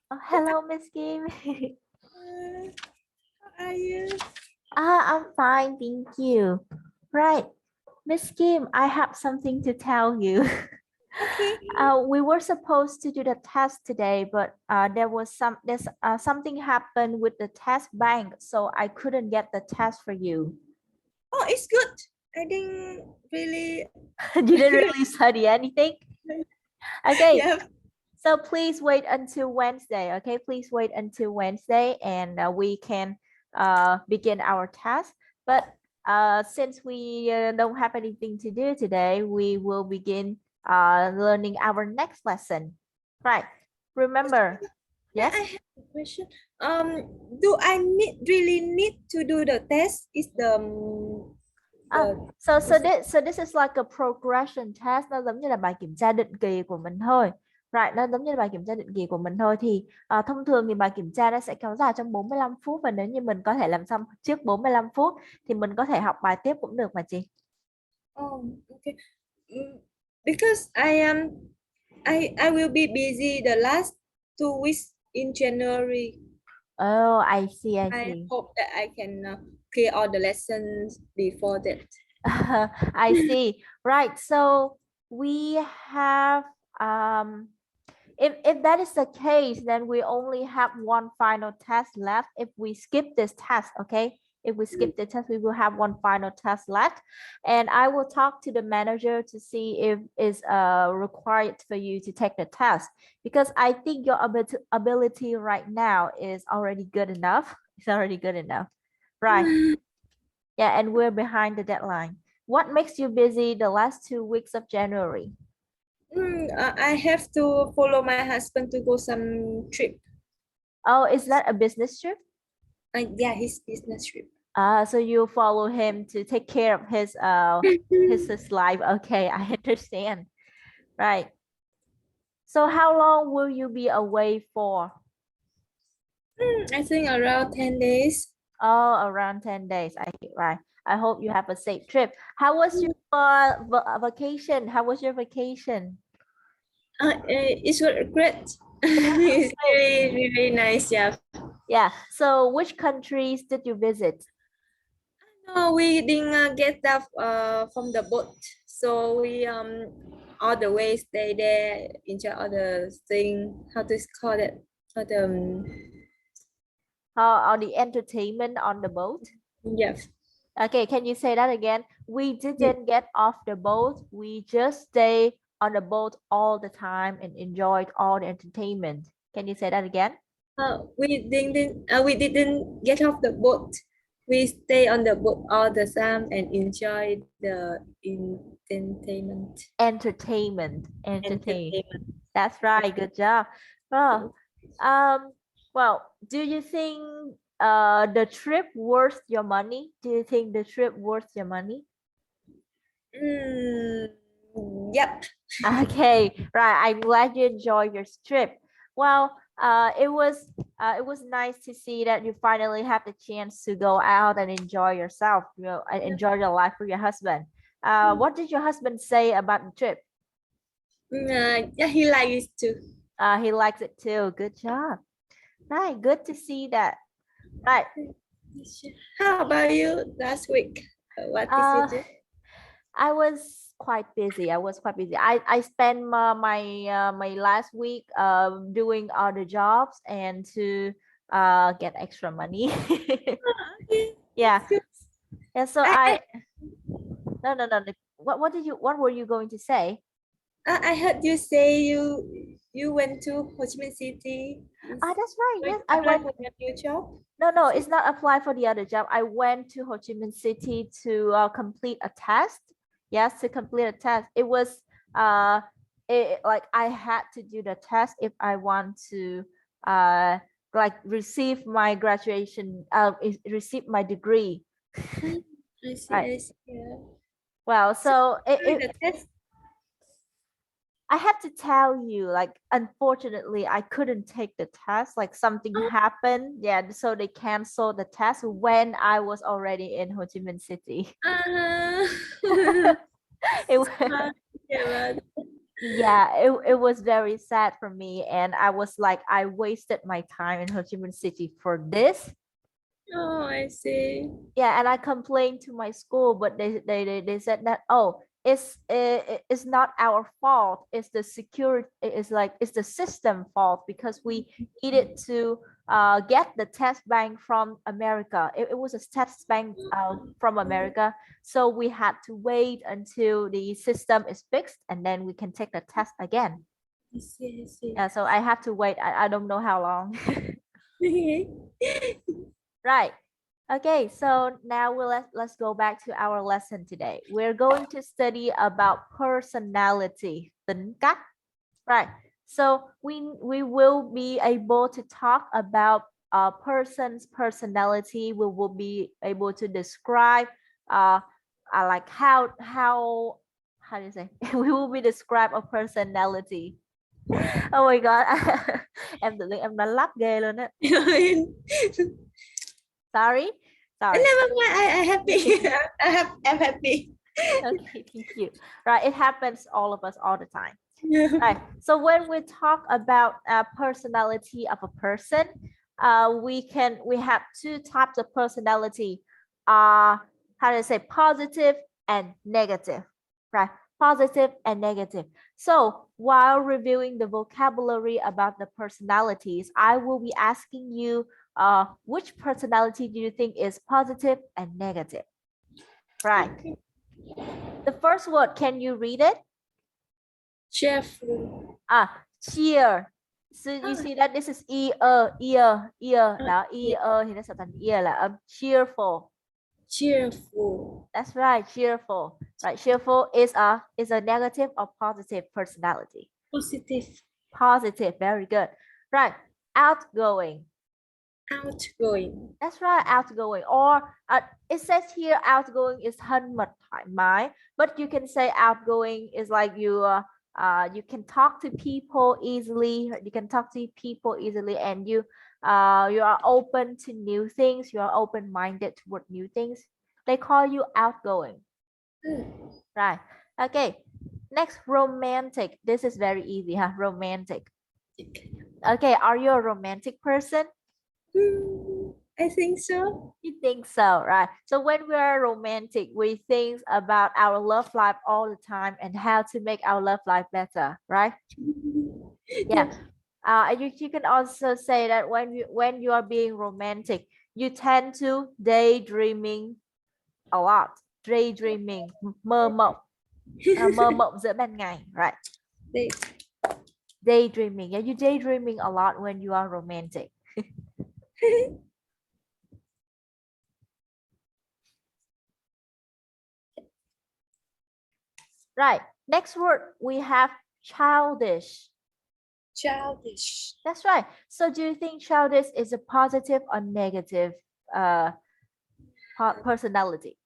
Oh, hello, Miss Kim. How are you? I'm fine, thank you. Right, Miss Kim, I have something to tell you. Okay. We were supposed to do the test today, but there's something happened with the test bank, so I couldn't get the test for you. Oh, it's good. I didn't really. You didn't really study anything? Okay, Yeah. so please wait until Wednesday, okay? Please wait until Wednesday and we can begin our test. But since we don't have anything to do today, we will begin learning our next lesson. Right. Remember, Yeah, yes? I have a question. Do I really need to do the test? Is À, the so this is like a progression test, nó giống như là bài kiểm tra định kỳ của mình thôi. Right, nó giống như là bài kiểm tra định kỳ của mình thôi thì thông thường thì bài kiểm tra nó sẽ kéo dài trong 45 phút và nếu như mình có thể làm xong trước 45 phút thì mình có thể học bài tiếp cũng được mà chị. okay. Mm, Because I will be busy the last 2 weeks in January. Oh, I see, I I see. hope that I can clear all the lessons before that. I see. Right. So we have if that is the case, then we only have one final test left. If we skip this test, okay? If we skip the test, we will have one final test left. And I will talk to the manager to see if it's required for you to take the test because I think your ability right now is already good enough. It's already good enough. Right. Yeah, and we're behind the deadline. What makes you busy the last 2 weeks of January? I have to follow my husband to go some trip. Oh, is that a business trip? Yeah, his business trip. So you follow him to take care of his life. Okay, I understand. Right. So how long will you be away for? I think around 10 days. Oh, around 10 days. Right. I hope you have a safe trip. How was your vacation? How was your vacation? It's great. Yeah, It's great. really, really nice. Yeah. Yeah. So which countries did you visit? No, we didn't get that from the boat. So we all the way stay there, enjoy all the thing. How to call it? All the How on the entertainment on the boat? yeah. Okay, can you say that again? We didn't get off the boat. We just stay on the boat all the time and enjoyed all the entertainment. Can you say that again? We didn't get off the boat. We stay on the boat all the time and enjoy the entertainment. Entertain. Entertainment. That's right. Good job. Oh, um, well, do you think the trip worth your money? Do you think the trip worth your money? Mm, yep. Okay, right. I'm glad you enjoyed your trip. Well, it was nice to see that you finally have the chance to go out and enjoy yourself, and enjoy your life with your husband. What did your husband say about the trip? Yeah, he likes it too. He likes it too. Good job. Right, good to see that. Right. How about you last week? What did you Uh, do? I was quite busy. I spent my last week doing other jobs and to get extra money. Okay, Yeah. that's good. Yeah, so I, I no. What were you going to say? I heard you say you went to Ho Chi Minh City. Ah, that's right. Going Yes, to I apply went. for your new job. No, Is it's it? not apply for the other job. I went to Ho Chi Minh City to complete a test. Yes, to complete a test. It was uh, like I had to do the test if I want to like receive my graduation, receive my degree. Mm, I see. Right. I see. Yeah. Well, So so during the test. I have to tell you, like, unfortunately, I couldn't take the test. Like, something Oh, happened. Yeah, so they canceled the test when I was already in Ho Chi Minh City. uh-huh. It was, Yeah, Yeah, it was very sad for me, and I was like, I wasted my time in Ho Chi Minh City for this. Oh, I see. Yeah, and I complained to my school, but they said that, oh, it's not our fault, it's the security, it's like it's the system fault, because we needed to get the test bank from America. It was a test bank from America, so we had to wait until the system is fixed, and then we can take the test again. I see, I see. Yeah, so I have to wait, I don't know how long. Right. Okay, so now let's go back to our lesson today. We're going to study about personality, tính cách. Right. So we will be able to talk about a person's personality. We will be able to describe like how do you say? We will be describe a personality. Oh my god. Em tự nhiên em đánh lắp ghê luôn á. Sorry. Sorry. Never mind. I happy. I'm happy. Okay, thank you. Right, it happens all of us all the time. Right. So when we talk about personality of a person, we have two types of personality. How do I say, positive and negative? Right, positive and negative. So while reviewing the vocabulary about the personalities, I will be asking you, which personality do you think is positive and negative? Right. The first word, can you read it? Cheerful. Cheer. So you see that this is ear. Đó, ear thì nó sẽ thành ear là âm cheerful. Cheerful. That's right, cheerful. Right, cheerful is a negative or positive personality. Positive. Positive, very good. Right, outgoing. Outgoing. That's right, outgoing. Or it says here outgoing is thân mật thoải mái, but you can say outgoing is like you can talk to people easily. You can talk to people easily, and you are open to new things. You are open-minded toward new things. They call you outgoing. Right. Okay. Next, romantic. This is very easy, huh? Romantic. Okay. Are you a romantic person? I think so. You think so, right? So when we are romantic, we think about our love life all the time and how to make our love life better, right? Yeah. You can also say that when you are being romantic, you tend to daydreaming a lot. Daydreaming, mơ mộng, mơ mộng giữa ban ngày, right? Daydreaming. Yeah, you daydreaming a lot when you are romantic. Right. Next word, we have childish. Childish. That's right. So do you think childish is a positive or negative personality?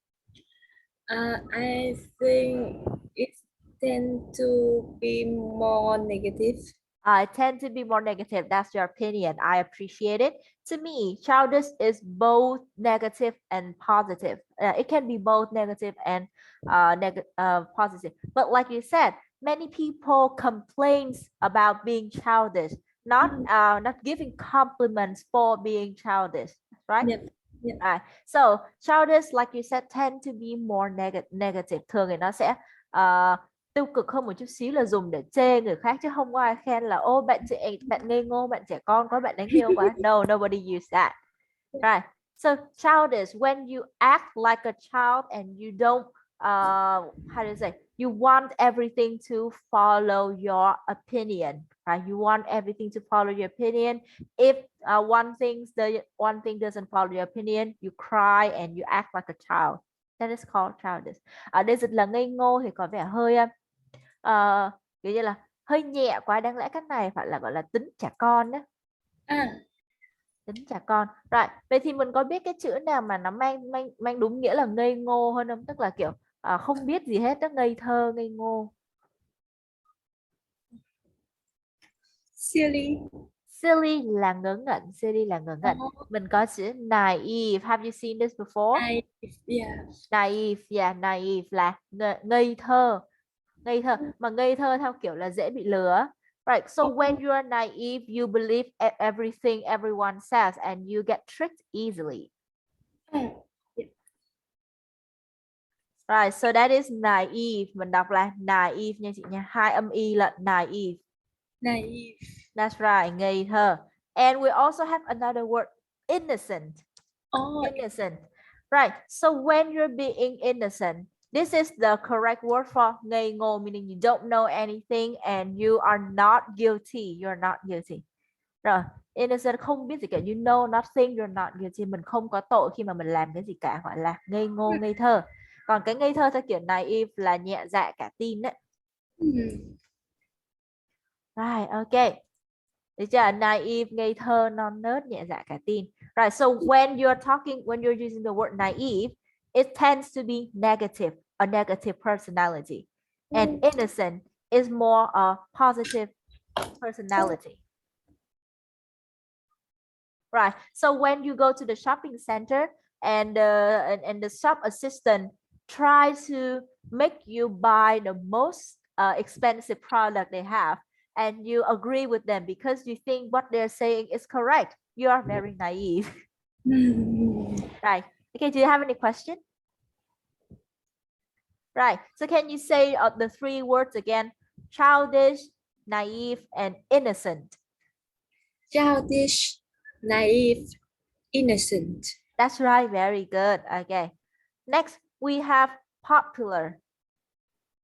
I think it tend to be more negative. I tend to be more negative. That's your opinion. I appreciate it. To me, childish is both negative and positive. It can be both negative and positive. But like you said, many people complains about being childish, not giving compliments for being childish, right? Yep. Yep. So childish, like you said, tend to be more negative. Thường thì nó sẽ tiêu cực hơn một chút xíu, là dùng để chê người khác chứ không có ai khen là ô bạn ngây ngô, bạn trẻ con quá, bạn đáng yêu quá. No, nobody use that. Right. So childish, when you act like a child and you don't how do you say, you want everything to follow your opinion, right? You want everything to follow your opinion. If one thing doesn't follow your opinion, you cry and you act like a child. That is called childish. Ở đây dịch là ngây ngô thì có vẻ hơi kiểu như là hơi nhẹ quá, đáng lẽ cái này phải là gọi là tính trẻ con đó. Tính trẻ con. Rồi, vậy thì mình có biết cái chữ nào mà nó mang đúng nghĩa là ngây ngô hơn không? Tức là kiểu không biết gì hết, nó ngây thơ, ngây ngô. Silly. Silly là ngớ ngẩn, silly là ngớ ngẩn. Mình có chữ naive. Have you seen this before? Naive, yeah. Naive, yeah, naive là ngây thơ. Ngây thơ, mà ngây thơ theo kiểu là dễ bị lừa. Right, so when you are naive, you believe everything everyone says and you get tricked easily. Right, so that is naive. Mình đọc là naive nha chị nha. Hai âm y là naive. Naive. That's right, ngây thơ. And we also have another word, innocent. Oh, Innocent. Right, so when you're being innocent, this is the correct word for ngây ngô, meaning you don't know anything and you are not guilty. You're not guilty. Rồi, innocent không biết gì cả, you know nothing, you're not guilty. Mình không có tội khi mà mình làm cái gì cả, gọi là ngây ngô, ngây thơ. Còn cái ngây thơ theo kiểu naive là nhẹ dạ cả tin đấy. Right, okay. Được chưa? Naive, ngây thơ, non nớt, nhẹ dạ cả tin. Right, so when you're using the word naive, it tends to be negative, a negative personality. And innocent is more a positive personality. Right, so when you go to the shopping center and the shop assistant try to make you buy the most expensive product they have, and you agree with them because you think what they're saying is correct, you are very naive. Right, okay, do you have any question? Right, so can you say the three words again? Childish, naive, and innocent. Childish, naive, innocent. That's right, very good. Okay, next we have popular.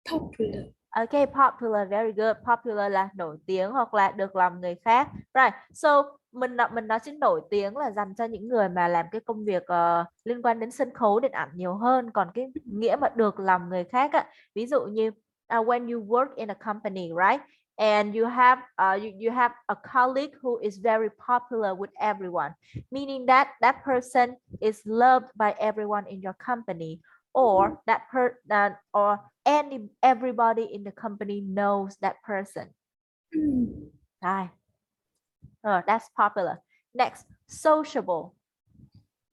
Popular. Okay, popular, very good. Popular là nổi tiếng hoặc là được lòng người khác. Right, so mình nói chữ nổi tiếng là dành cho những người mà làm cái công việc liên quan đến sân khấu, điện ảnh nhiều hơn. Còn cái nghĩa mà được lòng người khác á, ví dụ như when you work in a company, right? And you have you have a colleague who is very popular with everyone, meaning that that person is loved by everyone in your company, or or everybody in the company knows that person. Right. Oh, that's popular. Next, sociable.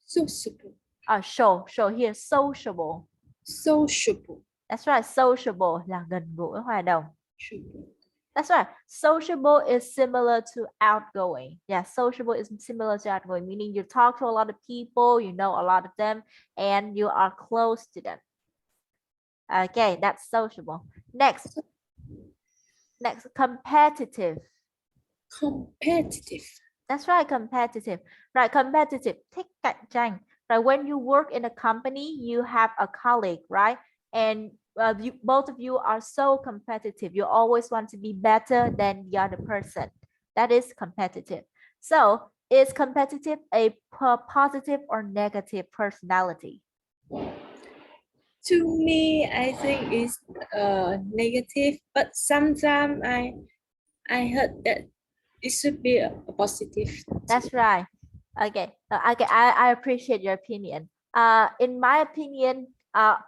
Sociable. Show here, sociable. Sociable. That's right, sociable là gần gũi, hòa đồng. That's right. Sociable is similar to outgoing. Yeah, sociable is similar to outgoing, meaning you talk to a lot of people, you know a lot of them, and you are close to them. Okay, that's sociable. Next, competitive. Competitive. That's right, competitive. Right, competitive, thích cạnh tranh. Right, when you work in a company, you have a colleague, right? And both of you are so competitive. You always want to be better than the other person. That is competitive. So, is competitive a positive or negative personality? To me, I think it's negative, but sometimes I heard that it should be a positive. That's right. Okay. Okay. I appreciate your opinion. In my opinion,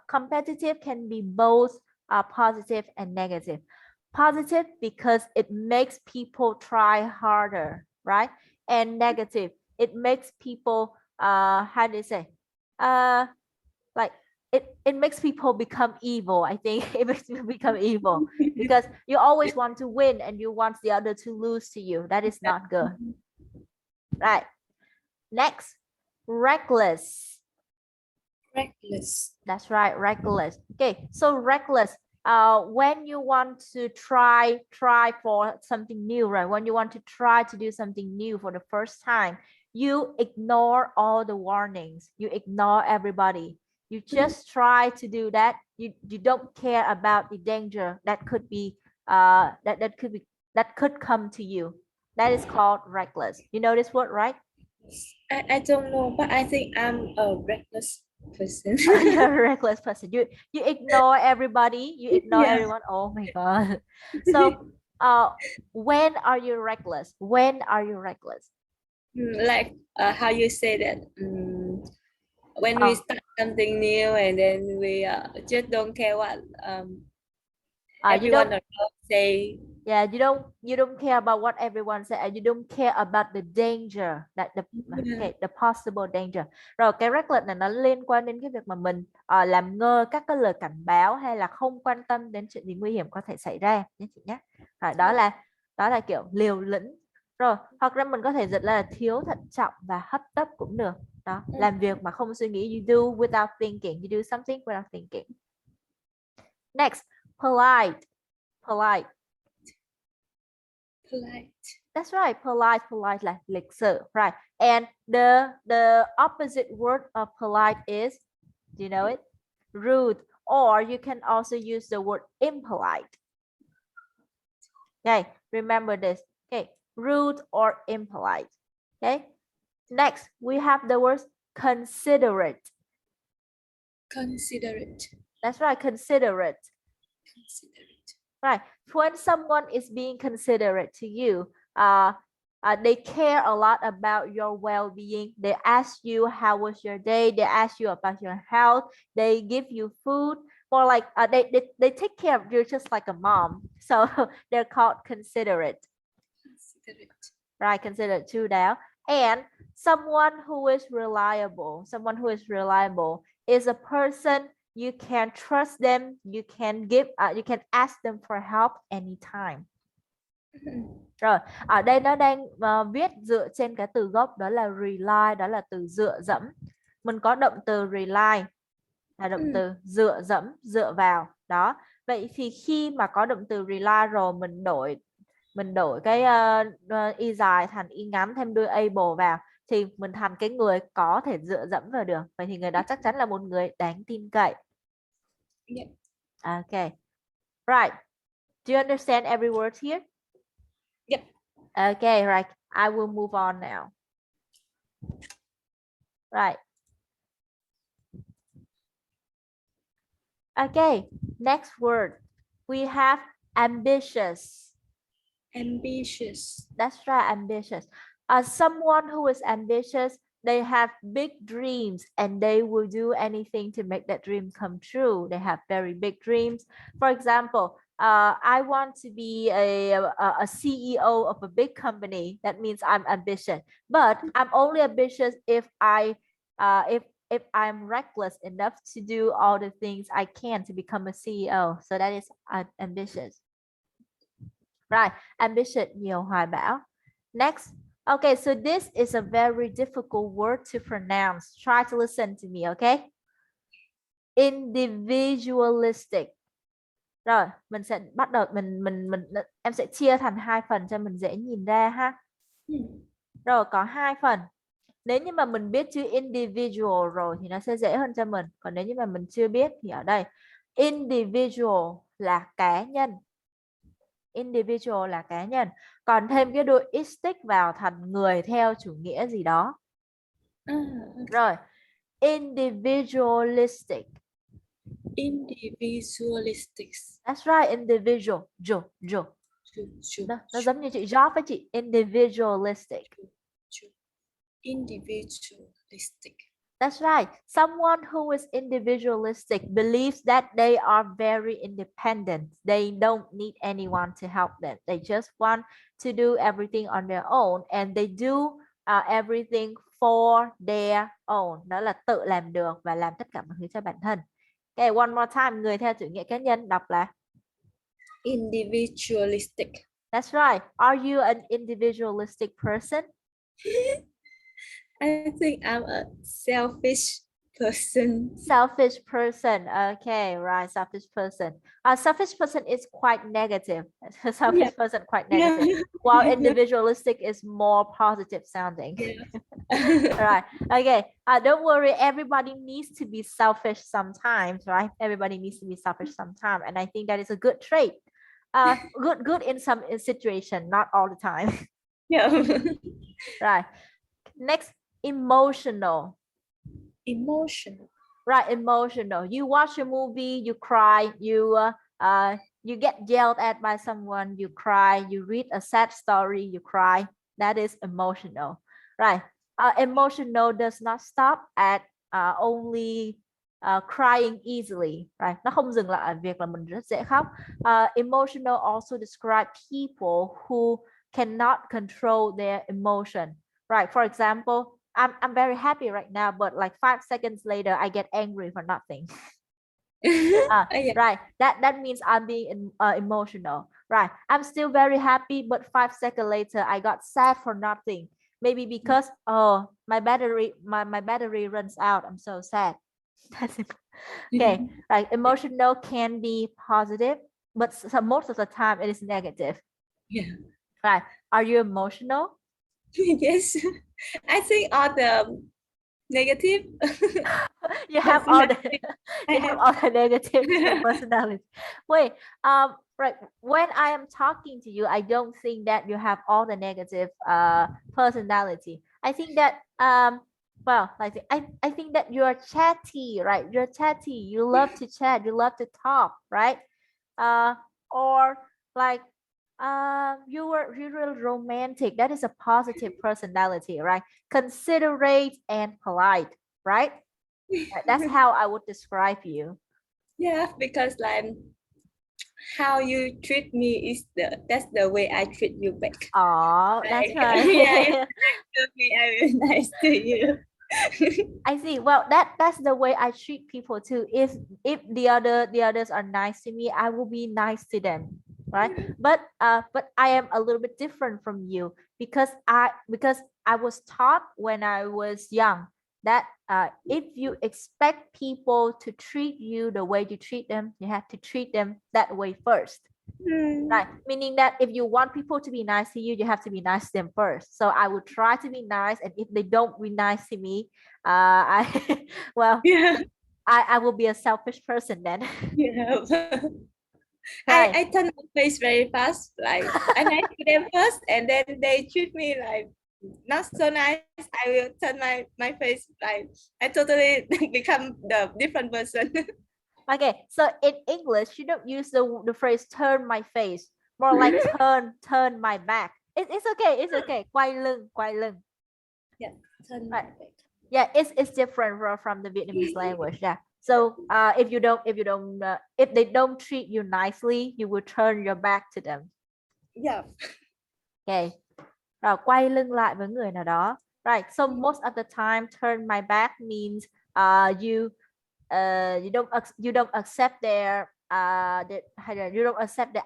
competitive can be both positive and negative. Positive because it makes people try harder, right? And negative, it makes people how do you say? Like it makes people become evil. I think it makes people become evil because you always want to win and you want the other to lose to you. That is not good. Right. Next, reckless. Reckless. That's right, reckless. Okay, so reckless. When you want to try for something new, right? When you want to try to do something new for the first time, you ignore all the warnings. You ignore everybody. You just try to do that. You don't care about the danger that could be that could come to you. That is called reckless. You know this word, right? I don't know, but I think I'm a reckless person. You're a reckless person. You ignore everybody. You ignore Yeah. everyone. Oh my god. So when are you reckless? When are you reckless? Like how you say that when we start something new and then we just don't care what you everyone don't around say. Yeah, you don't care about what everyone said, and you don't care about the danger that the possible danger. Rồi cái reckless này nó liên quan đến cái việc mà mình làm ngơ các cái lời cảnh báo hay là không quan tâm đến chuyện gì nguy hiểm có thể xảy ra nhé chị nhé. Rồi, đó là kiểu liều lĩnh. Rồi hoặc là mình có thể dịch là thiếu thận trọng và hấp tấp cũng được. Đó, làm việc mà không suy nghĩ, you do without thinking, you do something without thinking. Next, polite. Polite. That's right, polite là lịch sự, right? And the opposite word of polite is, do you know it? Rude, or you can also use the word impolite. Okay, remember this. Okay, rude or impolite. Okay, next we have the word considerate. Considerate. That's right, considerate. Right, when someone is being considerate to you, they care a lot about your well-being. They ask you how was your day. They ask you about your health. They give you food. More like they take care of you just like a mom. So they're called considerate. Right, considerate chu đáo. And someone who is reliable. Someone who is reliable is a person you can trust them. You can you can ask them for help anytime. Rồi, ở đây nó đang viết dựa trên cái từ gốc đó là rely, đó là từ dựa dẫm. Mình có động từ rely là động từ dựa dẫm, dựa vào. Đó. Vậy thì khi mà có động từ rely rồi mình đổi cái y dài thành y ngắn thêm đuôi able vào thì mình thành cái người có thể dựa dẫm vào được. Vậy thì người đó chắc chắn là một người đáng tin cậy. Yeah. Okay. Right. Do you understand every word here? Yep. Okay, right. I will move on now. Right. Okay, next word. We have ambitious. Ambitious. That's right, ambitious. Someone who is ambitious, they have big dreams and they will do anything to make that dream come true. They have very big dreams. For example, I want to be a CEO of a big company. That means I'm ambitious, but I'm only ambitious if I'm reckless enough to do all the things I can to become a CEO. So that is ambitious. Right, ambitious, nhiều hoài bão. Next. Okay, so this is a very difficult word to pronounce. Try to listen to me, okay? Individualistic. Rồi, mình sẽ bắt đầu em sẽ chia thành hai phần cho mình dễ nhìn ra ha. Rồi, có hai phần. Nếu như mà mình biết chữ individual rồi thì nó sẽ dễ hơn cho mình. Còn nếu như mà mình chưa biết thì ở đây individual là cá nhân. Individual là cá nhân. Còn thêm cái đuôi istic vào thành người theo chủ nghĩa gì đó. Rồi, individualistic. Individualistic. That's right, individual. Nó giống như chị job với chị. Individualistic. Individualistic. That's right. Someone who is individualistic believes that they are very independent. They don't need anyone to help them. They just want to do everything on their own, and they do everything for their own. Đó là tự làm được và làm tất cả mọi thứ cho bản thân. Okay, one more time. Người theo chủ nghĩa cá nhân đọc là individualistic. That's right. Are you an individualistic person? I think I'm a selfish person. Selfish person. Okay, right. Selfish person. A selfish person is quite negative. Selfish person quite negative. While individualistic is more positive sounding. Right. Okay. Don't worry. Everybody needs to be selfish sometimes, right? Everybody needs to be selfish sometimes, and I think that is a good trait. Good in some situation, not all the time. Yeah. Right. Next, emotional. Emotional. Right, emotional. You watch a movie, you cry, you get yelled at by someone, you cry, you read a sad story, you cry. That is emotional. Right. Emotional does not stop at only crying easily, right? Nó không dừng lại ở việc là mình rất dễ khóc. Emotional also describe people who cannot control their emotion, right? For example, I'm very happy right now, but like 5 seconds later, I get angry for nothing. Yeah. Right, that means I'm being emotional, right? I'm still very happy, but 5 seconds later I got sad for nothing, maybe because oh my battery runs out, I'm so sad. That's it. Okay, like emotional can be positive, but most of the time it is negative. Yeah. Right, are you emotional? Yes. I think all the negative You have all the personality I you have have. all the negative personality. Wait, right. When I am talking to you, I don't think that you have all the negative personality. I think that well, I think that you're chatty, right? You're chatty. You love to chat. You love to talk, right? Uh, or like you're romantic. That is a positive personality, right? Considerate and polite, right? That's how I would describe you. Yeah, because like how you treat me is that's the way I treat you back. Oh, that's Like, yeah, if right. you treat me, I will nice to you. I see. Well, that's the way I treat people too. If the others are nice to me, I will be nice to them, right? But I am a little bit different from you because I was taught when I was young that if you expect people to treat you the way you treat them, you have to treat them that way first. Hmm. Right, meaning that if you want people to be nice to you, you have to be nice to them first. So I would try to be nice, and if they don't be nice to me, I well, Yeah, I will be a selfish person then. yeah. Right. I turn my face very fast. Like I nice to them first, and then they treat me like not so nice. I will turn my face like I totally become the different person. Okay. So in English, you don't use the phrase "turn my face," more like turn my back. It's okay. It's okay. Quay lưng, quay lưng. Yeah, turn my Right. back. Yeah, it's different from the Vietnamese language. Yeah. So if they don't treat you nicely, you will turn your back to them. Yeah. Okay. Rồi quay lưng lại với người nào đó. Right. So most of the time, turn my back means you don't accept you don't accept the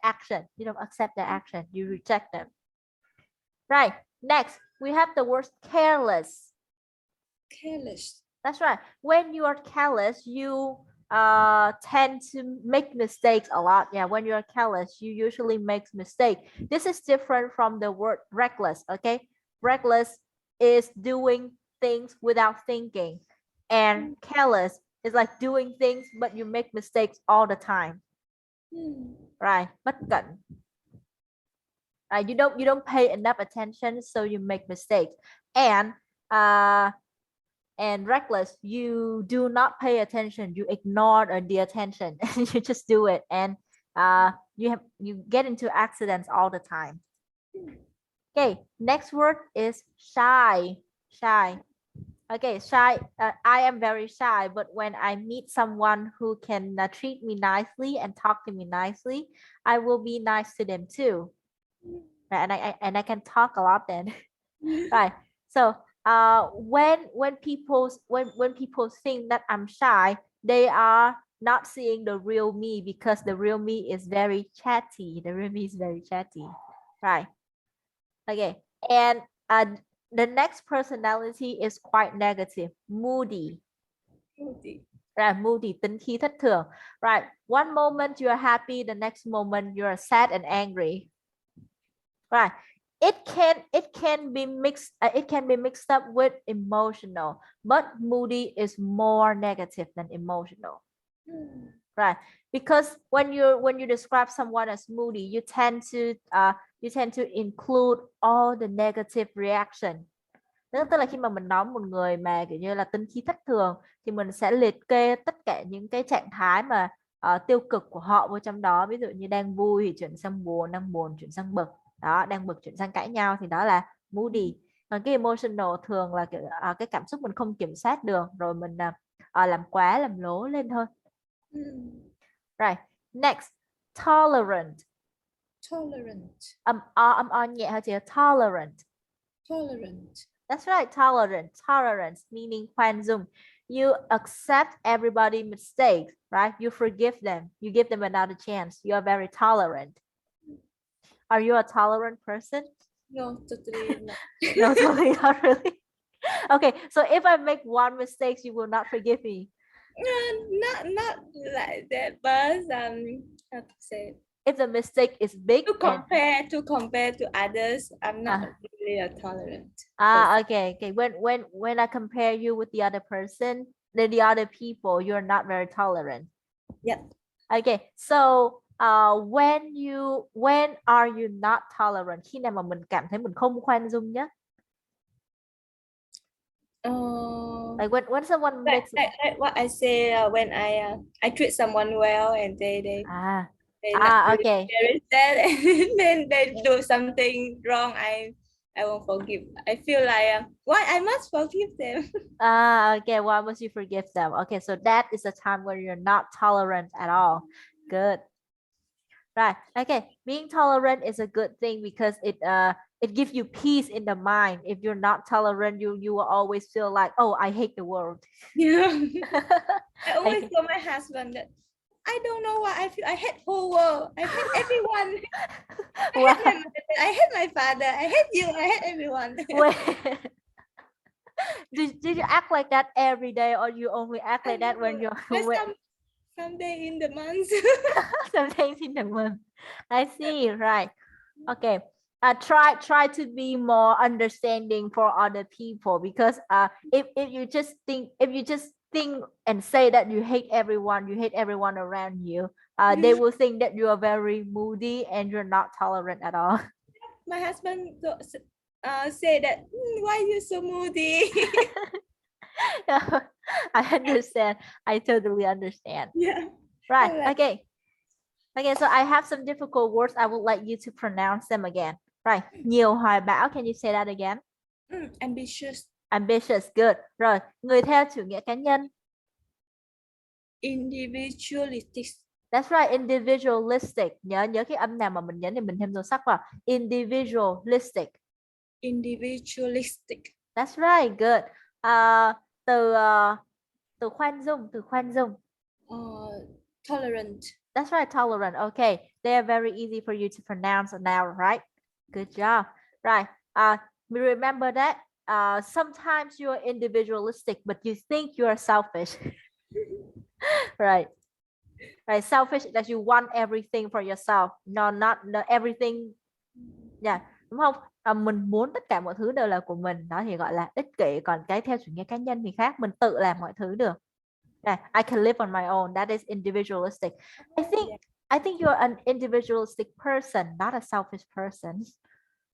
action. You don't accept the action. You reject them. Right. Next, we have the word careless. Careless. That's right. When you are careless, you tend to make mistakes a lot. Yeah, when you're careless, you usually make mistakes. This is different from the word reckless. Okay, reckless is doing things without thinking, and careless is like doing things but you make mistakes all the time. Right, bất cẩn. Right, you don't pay enough attention, so you make mistakes. Uh, and reckless, you do not pay attention, you ignore the attention you just do it, and you get into accidents all the time. Okay, next word is shy. Shy. Okay, shy. I am very shy, but when I meet someone who can treat me nicely and talk to me nicely, I will be nice to them too. Right, and I can talk a lot then. Right. So when people think that I'm shy, they are not seeing the real me, because the real me is very chatty. The real me is very chatty. Right. Okay. And the next personality is quite negative. Moody. Right, moody, tính khí thất thường. Right. One moment you are happy, the next moment you are sad and angry. Right. It can be mixed up with emotional, but moody is more negative than emotional. Right, because when you describe someone as moody, you tend to include all the negative reaction. Tức là khi mà mình nói một người mà kiểu như là tính khí thất thường, thì mình sẽ liệt kê tất cả những cái trạng thái mà tiêu cực của họ vào trong đó. Ví dụ như đang vui thì chuyển sang buồn, đang buồn chuyển sang bực, đó, đang bực chuyển sang cãi nhau, thì đó là moody. Còn cái emotional thường là kiểu cái cảm xúc mình không kiểm soát được, rồi mình làm quá làm lố lên thôi. Mm. Right, next, tolerant. Tolerant. Âm o nhẹ hơi chị, tolerant. Tolerant. That's right, tolerant. Tolerance meaning khoan dung. You accept everybody's mistakes, right? You forgive them. You give them another chance. You are very tolerant. Are you a tolerant person? No, totally not. No, totally not really. Okay, so if I make one mistake, you will not forgive me. Not like that, but how to say, If the mistake is big to and compare to others, I'm not really a tolerant. okay. When I compare you with the other person, then the other people, you're not very tolerant. Yeah. Okay, so when are you not tolerant? Khi nào mà mình cảm thấy mình không khoan dung nhá. Like when someone makes like what I say, when I treat someone well and they not really okay. very sad, and then they do something wrong, I won't forgive. I feel like why I must forgive them. Okay, why must you forgive them? Okay, so that is a time where you're not tolerant at all. Good. Right. Okay. Being tolerant is a good thing because it gives you peace in the mind. If you're not tolerant, you will always feel like, oh, I hate the world. Yeah. I always tell my husband that I don't know why I feel I hate whole world. I hate everyone. I hate my father. I hate you. I hate everyone. Wait. Did you act like that every day, or you only act like that when you're some day in the month? some days in the month? I see. Right. Okay. Try to be more understanding for other people, because if you just think and say that you hate everyone around you, they will think that you are very moody and you're not tolerant at all. My husband say that, why you so moody? I understand. I totally understand. Yeah. Right. Like, okay. Okay, so I have some difficult words. I would like you to pronounce them again. Right. Nhiều hoài bão. Can you say that again? Ambitious. Ambitious. Good. Rồi. Người theo chủ nghĩa cá nhân. Individualistic. That's right. Individualistic. Nhớ cái âm nào mà mình nhấn thì mình thêm dấu sắc vào. Individualistic. Individualistic. That's right. Good. Từ khoan dung. Từ khoan dung. Tolerant. That's right, tolerant. Okay, they are very easy for you to pronounce now, right? Good job. Right. Remember that sometimes you're individualistic, but you think you are selfish. Right. Right. Selfish that you want everything for yourself. No, not everything. Yeah. Đúng không? Mình muốn tất cả mọi thứ đều là của mình. Đó thì gọi là ích kỷ. Còn cái theo chủ nghĩa cá nhân thì khác. Mình tự làm mọi thứ được. Yeah, I can live on my own. That is individualistic. I think you're an individualistic person, not a selfish person.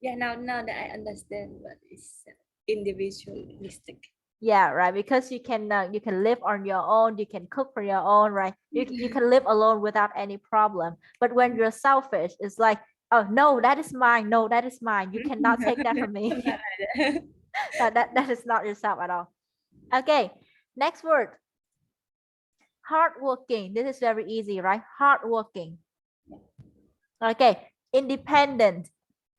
Yeah, now that I understand what is individualistic. Yeah, right. Because you can live on your own. You can cook for your own, right? You can live alone without any problem. But when you're selfish, it's like, oh no, that is mine. No, that is mine. You cannot take that from me. that is not yourself at all. Okay, next word. Hardworking. This is very easy, right? Hardworking. Okay. Independent.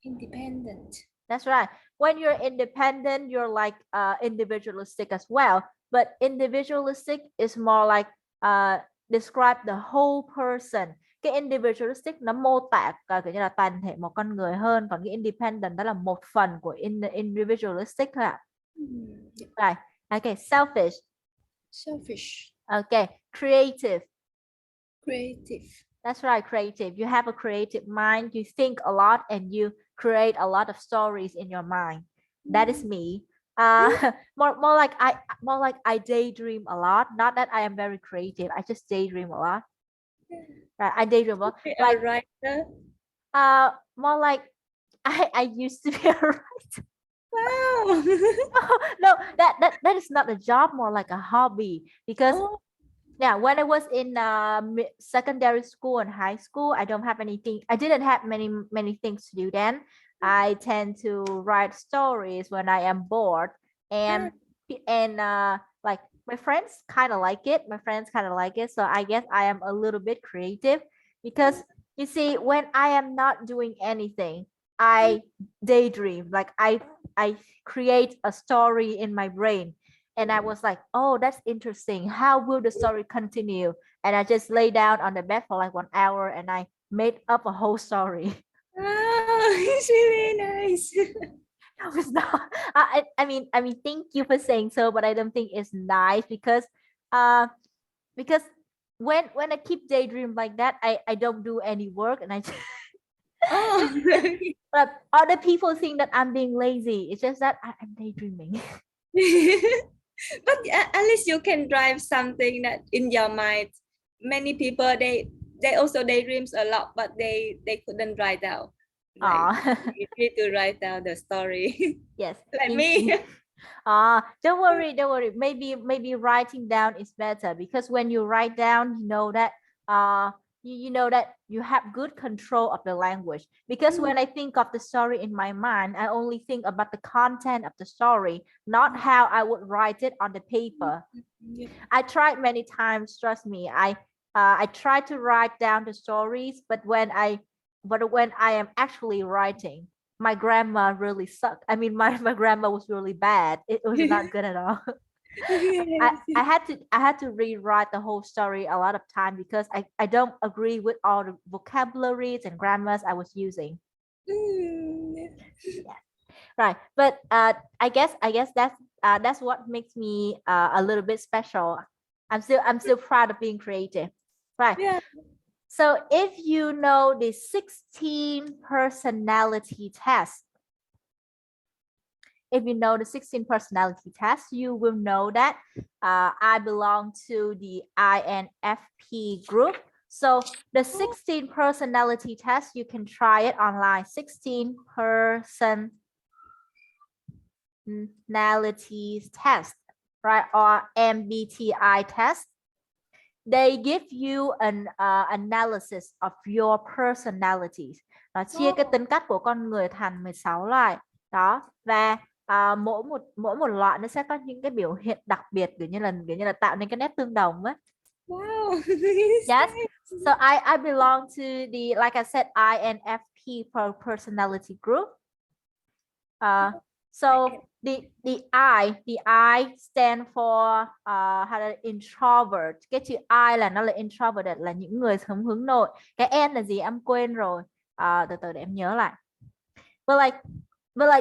Independent. That's right. When you're independent, you're like individualistic as well. But individualistic is more like describe the whole person. Cái individualistic nó mô tả kiểu như là toàn thể một con người hơn. Còn cái independent đó là một phần của individualistic thôi ạ. Right. Okay. Selfish. Selfish. Okay. Creative. Creative. That's right, creative. You have a creative mind. You think a lot and you create a lot of stories in your mind. That is me. More like I daydream a lot. Not that I am very creative. I just daydream a lot. Right, I daydream a lot. Like a writer. More like I used to be a writer. Wow. No, that is not a job. More like a hobby, because. Yeah, when I was in secondary school and high school, I don't have anything. I didn't have many things to do then. I tend to write stories when I am bored, and like my friends kind of like it. My friends kind of like it. So I guess I am a little bit creative because you see, when I am not doing anything, I daydream. Like I create a story in my brain. And I was like, oh, that's interesting. How will the story continue? And I just lay down on the bed for like 1 hour and I made up a whole story. Oh, it's really nice. No, it's not. I mean, thank you for saying so, but I don't think it's nice uh, because when I keep daydream like that, I don't do any work and I. Oh. But other people think that I'm being lazy. It's just that I'm daydreaming. But at least you can drive something that in your mind. Many people they also daydreams a lot, but they couldn't write down. Like Ah, you need to write down the story. yes. Like me. Don't worry, don't worry. Maybe writing down is better because when you write down, you know that you know that you have good control of the language. Because when I think of the story in my mind, I only think about the content of the story, not how I would write it on the paper. Yeah. I tried many times, trust me. I tried to write down the stories, but when I am actually writing, my grammar really sucked. I mean, my grammar was really bad. It was not good at all. I had to rewrite the whole story a lot of time because I don't agree with all the vocabularies and grammars I was using. Yeah. Right. But I guess that's what makes me a little bit special. I'm still proud of being creative. Right. Yeah. So if you know the 16 personality test, if you know the 16 personality test, you will know that I belong to the INFP group. So the 16 personality test, you can try it online. 16 personalities test, right? Or MBTI test. They give you an analysis of your personalities. Nó chia cái tính cách của con người thành 16 loại. Đó. Và mỗi một loại nó sẽ có những cái biểu hiện đặc biệt kiểu như là tạo nên cái nét tương đồng á. Wow. Yes. So I belong to the, like I said, INFP personality group. So the I stand for how là introvert. Cái chữ I là nó là introverted, là những người hướng nội. Cái N là gì em quên rồi. Từ từ để em nhớ lại. But like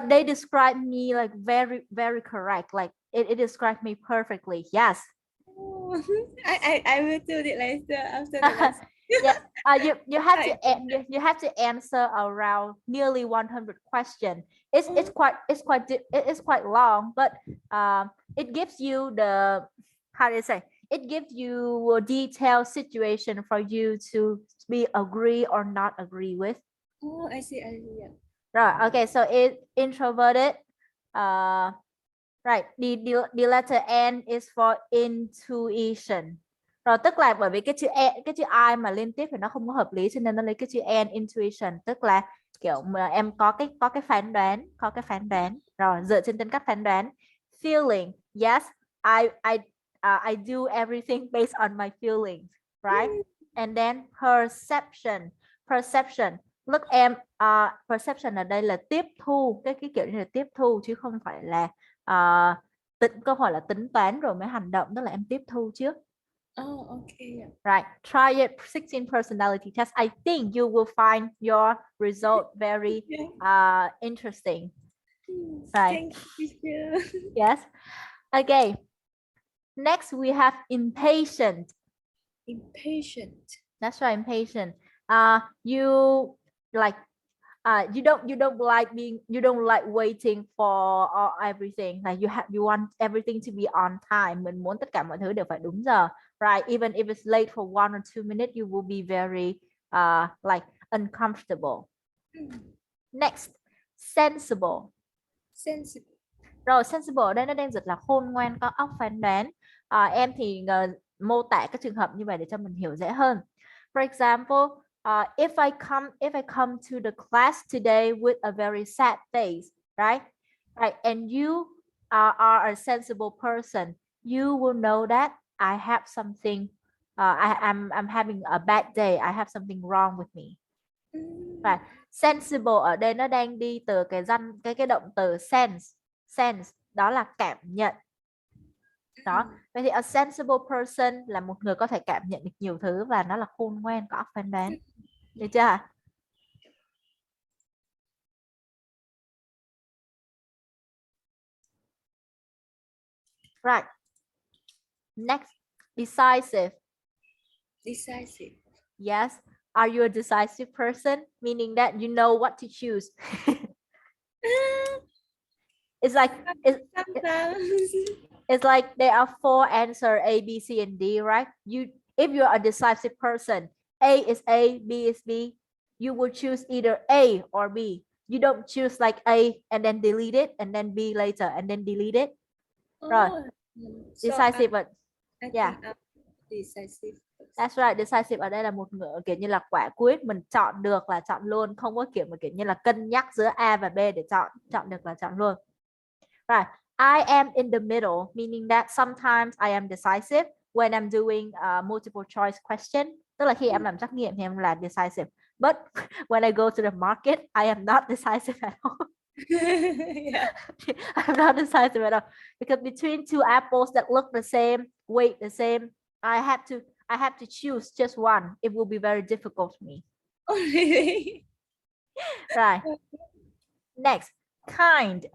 they describe me like very very correct. Like it describes me perfectly. Yes. Oh, I will do it later after the lesson. Yeah. You have to answer around nearly 100 questions. It's quite long, but it gives you the, how do you say, it gives you a detailed situation for you to be agree or not agree with. Oh, I see. Yeah. Right. Okay. So it introverted. Right. The letter N is for intuition. Rồi tức là bởi vì cái chữ I mà liên tiếp thì nó không có hợp lý, cho nên nó lấy cái chữ N, intuition, tức là kiểu mà em có cái phán đoán. Rồi dựa trên tính cách phán đoán. Feeling. Yes, I do everything based on my feelings, right? And then perception. Look em, perception ở đây là tiếp thu, cái kiểu như là tiếp thu chứ không phải là câu hỏi là tính toán rồi mới hành động, tức là em tiếp thu trước. Oh, okay. Right. Try it, 16 personality test. I think you will find your result very interesting. Right. Thank you. Yes. Okay. Next we have impatient. Impatient. That's right, impatient. You like you don't like waiting for everything. Like you want everything to be on time. Mình muốn tất cả mọi thứ đều phải đúng giờ. Right, even if it's late for 1 or 2 minutes, you will be very like uncomfortable. Next, sensible. Rồi sensible ở đây nó đang dịch là khôn ngoan, có óc phán đoán. Em thì mô tả các trường hợp như vậy để cho mình hiểu dễ hơn. For example, if I come to the class today with a very sad face, right? And you are a sensible person. you will know that I have something, I'm having a bad day, I have something wrong with me. Right. Sensible ở đây nó đang đi từ cái động từ sense đó là cảm nhận. Đó, vậy thì a sensible person là một người có thể cảm nhận được nhiều thứ và nó là khôn ngoan, có óc phán đoán. Được chưa? Right. Next, decisive. Decisive. Yes. Are you a decisive person? Meaning that you know what to choose. It's like it's like there are 4 answers, A, B, C, and D, right? If you're a decisive person, A is A, B is B, you will choose either A or B. You don't choose like A and then delete it and then B later and then delete it. Rồi. Decisive. Yeah. Decisive. That's right. Decisive ở đây là một người kiểu như là quả quyết, mình chọn được là chọn luôn, không có kiểu mà kiểu như là cân nhắc giữa A và B để chọn được là chọn luôn. Right. I am in the middle, meaning that sometimes I am decisive when I'm doing a multiple choice question. Tức là khi em làm trắc nghiệm thì em là decisive. But when I go to the market, I am not decisive at all. Yeah. I'm not decisive at all. Because between 2 apples that look the same, weight the same, I have to choose just one. It will be very difficult for me. Oh, really? Right. Next, kind.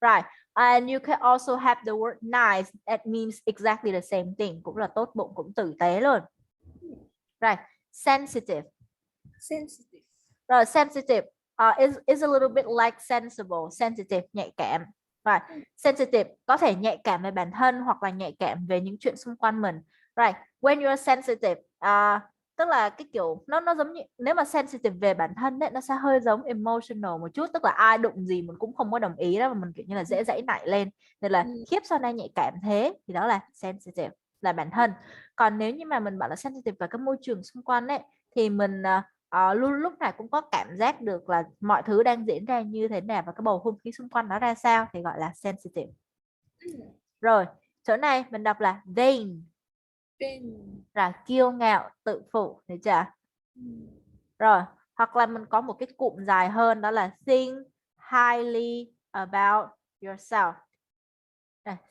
Right. And you can also have the word nice. That means exactly the same thing. Cũng là tốt bụng, cũng tử tế luôn. Right. Sensitive. Rồi, sensitive is a little bit like sensible. Sensitive, nhạy cảm. Right. Sensitive có thể nhạy cảm về bản thân hoặc là nhạy cảm về những chuyện xung quanh mình. Right. When you're sensitive, tức là cái kiểu nó giống như, nếu mà sensitive về bản thân ấy, nó sẽ hơi giống emotional một chút, tức là ai đụng gì mình cũng không có đồng ý đó, mà mình kiểu như là dễ dãy nảy lên, nên là khiếp sao nay nhạy cảm thế, thì đó là sensitive, là bản thân. Còn nếu như mà mình bảo là sensitive vào cái môi trường xung quanh ấy, thì mình luôn lúc nào cũng có cảm giác được là mọi thứ đang diễn ra như thế nào và cái bầu không khí xung quanh nó ra sao, thì gọi là sensitive. Rồi, chỗ này mình đọc là vain. Là kiêu ngạo, tự phụ, được chưa? Rồi, hoặc là mình có một cái cụm dài hơn, đó là think highly about yourself.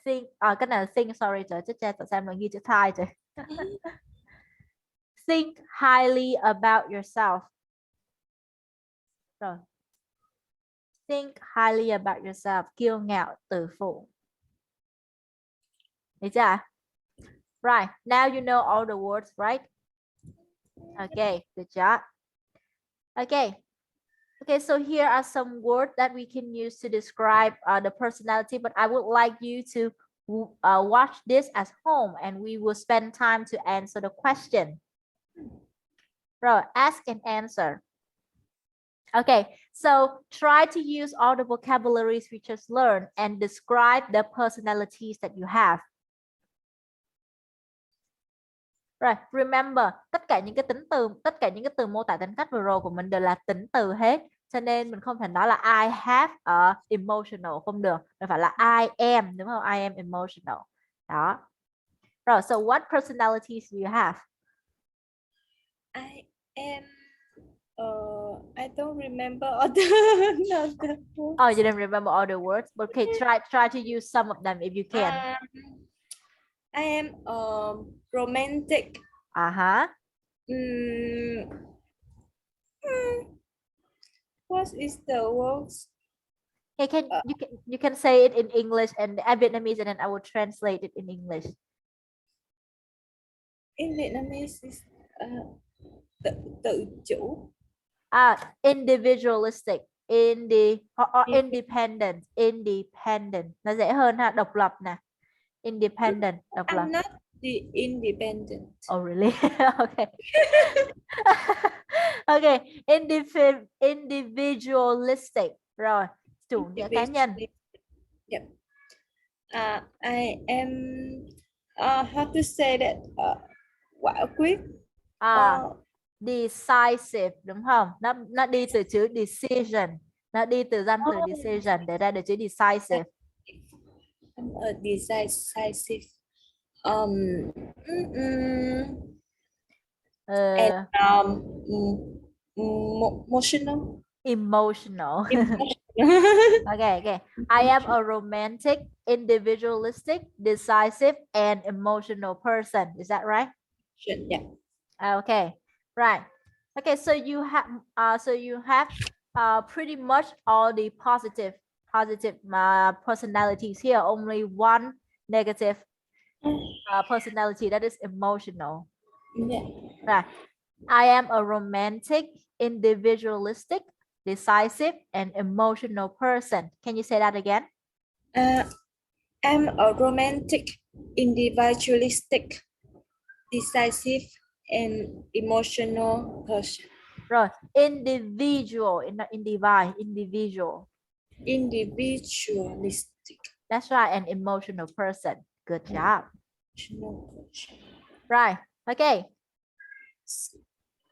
Think, cái này là think, sorry trời, chết cha, tại sao mình ghi chữ thai trời. Think highly about yourself. Rồi. Think highly about yourself, kiêu ngạo, tự phụ. Được chưa? Right, now you know all the words, right? Okay, good job. Okay, so here are some words that we can use to describe the personality, but I would like you to watch this at home and we will spend time to answer the question. Rồi, ask and answer. Okay, so try to use all the vocabularies we just learned and describe the personalities that you have. Rồi, remember, tất cả những cái từ mô tả tính cách vừa rồi của mình đều là tính từ hết. Cho nên mình không thể nói là I have a emotional, không được. Mình phải là I am, đúng không? I am emotional. Đó. Rồi, so what personalities do you have? I am I don't remember all the words. Oh, you don't remember all the words? Okay, try to use some of them if you can. I am romantic. What is the words? Okay, you can say it in English and Vietnamese, and then I will translate it in English. In Vietnamese is tự chủ. Individualistic, independent. Nó dễ hơn ha, độc lập nè. Independent, độc lập. I'm not the independent. Oh really? Okay. Okay, individualistic. Rồi, chủ nghĩa cá nhân. Yep. I am how to say that, quả quyết. Decisive, đúng không? Nó đi từ chữ decision, nó đi từ danh từ decision để ra được chữ decisive. I'm a decisive. Um. And Uh, emotional. emotional. Emotional. Okay, okay. I am a romantic, individualistic, decisive, and emotional person. Is that right? Yeah. Okay, right. Okay, so you have pretty much all the positive personalities here. Only one negative personality, that is emotional. Yeah. Right. I am a romantic, individualistic, decisive, and emotional person. Can you say that again? Uh, I'm a romantic, individualistic, decisive, and emotional person. Rồi, individual, not individual, individual. Individualistic. That's right, an emotional person. Good job. Emotional person. Right. Okay.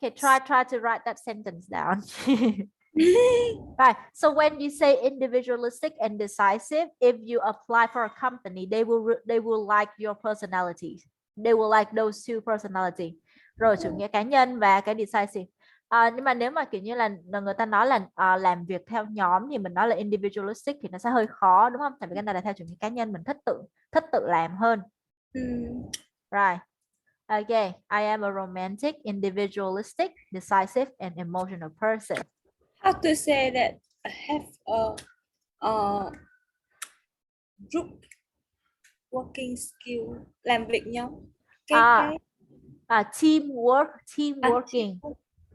Okay, try to write that sentence down. Right. So when you say individualistic and decisive, if you apply for a company, they will like your personality. They will like those two personality. Rồi chủ nghĩa cá nhân và cái decisive. Nhưng mà nếu mà kiểu như là người ta nói là làm việc theo nhóm thì mình nói là individualistic thì nó sẽ hơi khó đúng không? Tại vì cái này là theo chủ nghĩa cá nhân, mình thích tự làm hơn. Right. Okay, I am a romantic, individualistic, decisive, and emotional person. How to say that I have a group working skill, làm việc nhóm.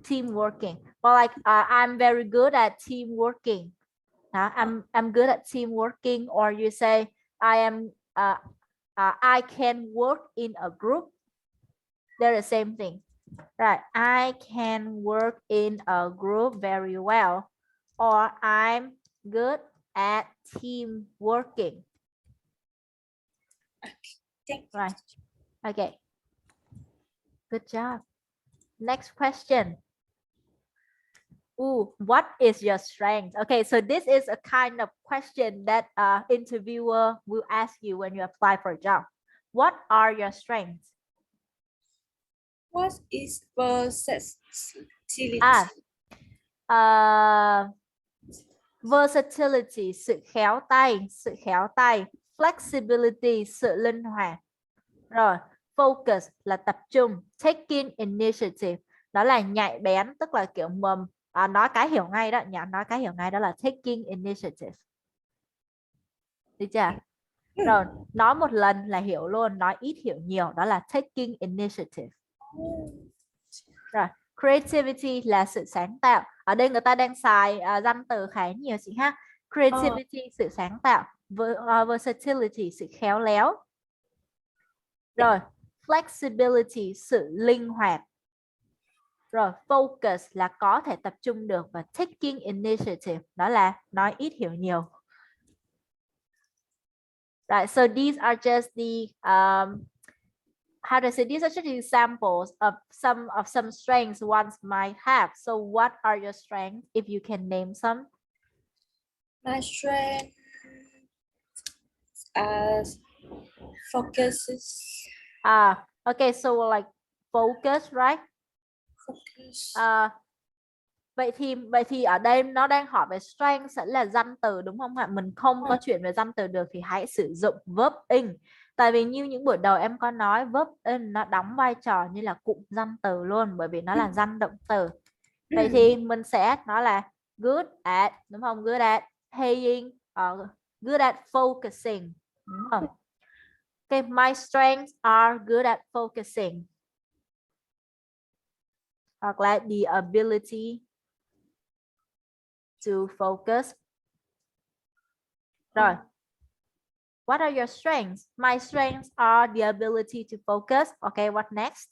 Team working. Well, like I'm very good at team working. I'm good at team working, or you say I am I can work in a group. They're the same thing, right? I can work in a group very well, or I'm good at team working. Right. Okay. Good job. Next question. Ooh, what is your strength? Okay, so this is a kind of question that interviewer will ask you when you apply for a job. What are your strengths? What is versatility? Versatility, sự khéo tay. Flexibility, sự linh hoạt. Rồi, focus là tập trung. Taking initiative, đó là nhạy bén, tức là kiểu nói cái hiểu ngay đó, nói cái hiểu ngay đó là taking initiative. Được chưa? Rồi, nói một lần là hiểu luôn, nói ít hiểu nhiều, đó là taking initiative. Rồi, creativity là sự sáng tạo. Ở đây người ta đang xài danh từ khá nhiều chị ha. Creativity, sự sáng tạo. Versatility, sự khéo léo. Rồi, flexibility, sự linh hoạt. Rồi, focus là có thể tập trung được, và taking initiative đó là nói ít hiểu nhiều. Right, so these are just the how to say, these are just examples of some strengths one might have. So what are your strengths, if you can name some? My strength focuses. Okay, so like focus, right? Focus. Vậy thì ở đây nó đang hỏi về strength sẽ là danh từ đúng không ạ? Mình không có chuyện về danh từ được thì hãy sử dụng verb in. Tại vì như những buổi đầu em có nói, verb in nó đóng vai trò như là cụm danh từ luôn, bởi vì nó là danh động từ. Vậy thì mình sẽ nói là good at, đúng không? Good at paying, good at focusing, đúng không? Okay, my strengths are good at focusing. Hoặc là the ability to focus. Rồi. What are your strengths? My strengths are the ability to focus. Okay, what next?